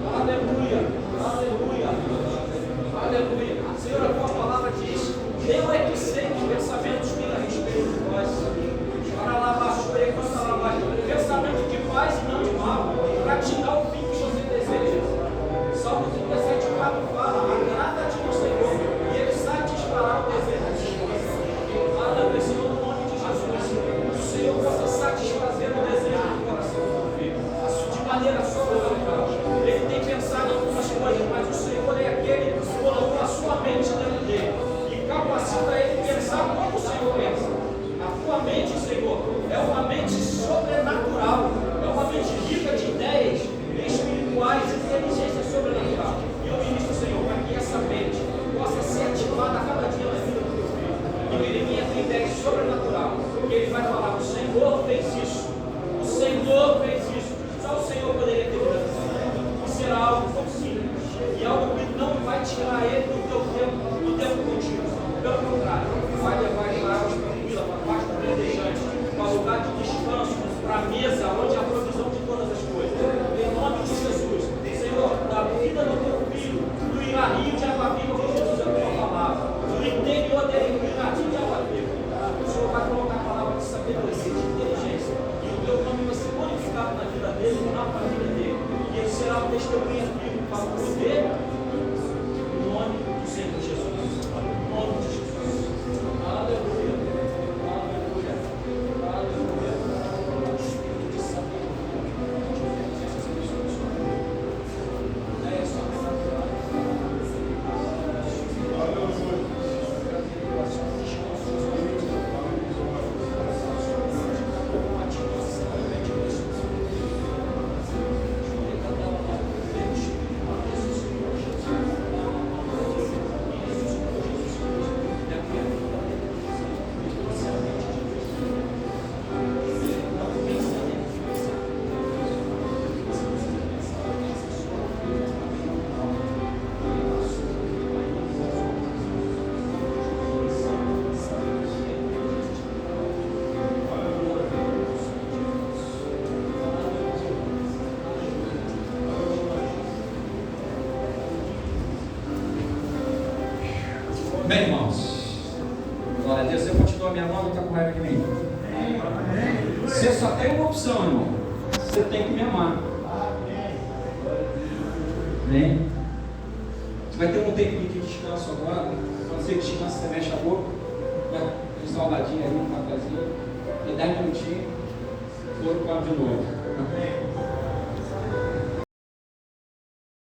Aleluia, aleluia, aleluia. Senhor, a tua palavra diz: eu é que sei os pensamentos que a respeito de nós. Para lavar, pensamento de paz e não de mal, para te dar o fim que você deseja. Salmo 37,4 fala: agrada-te no Senhor, e Ele satisfará o desejo de ti. Aleluia, Senhor, no nome de Jesus, que o Senhor possa satisfazer o desejo do coração do teu filho, de maneira sobrenatural. Ele tem pensado em algumas coisas, mas o Senhor é aquele que colocou a sua mente dentro dele e capacita ele a pensar como o Senhor pensa. A tua mente, Senhor, é uma mente sobrenatural, é uma mente rica de ideias espirituais, inteligência sobrenatural. E eu ministro, Senhor, para que essa mente possa ser ativada a cada dia na vida do teu filho. E que ele venha ter ideias sobrenatural. E ele vai falar: o Senhor fez isso, o Senhor fez isso. Só o Senhor poderia ter feito isso. E será algo tão simples, e algo que não vai tirar ele do teu tempo, do tempo contigo. Pelo contrário, vai levar ele para águas tranquilas, para a paz verdejante, para o lugar de descanso, para a mesa, onde há a provisão de todas as coisas. Em nome de Jesus, Senhor, da vida do teu filho, do rio de água viva, que Jesus é a tua palavra, do interior dele, do rio de água viva, o Senhor vai colocar a palavra de sabedoria, de inteligência, e o teu nome vai ser glorificado na vida dele e na família dele. E ele será um testemunho vivo para o poder, em nome do Senhor Jesus. Em nome de Jesus. Aleluia. Aleluia. Aleluia. Espírito de sabedoria, de inteligência espiritual. É sobrenatural. Bem, irmãos, glória a Deus. Eu continuo a minha mão, não está com raiva de mim. Você só tem uma opção, irmão. Você tem que me amar. Amém? Você vai ter um tempinho de descanso agora. Quando você descansa, você mexe a boca. Um salgadinho ali, um cafezinho. E 10 minutinhos, foram para de novo.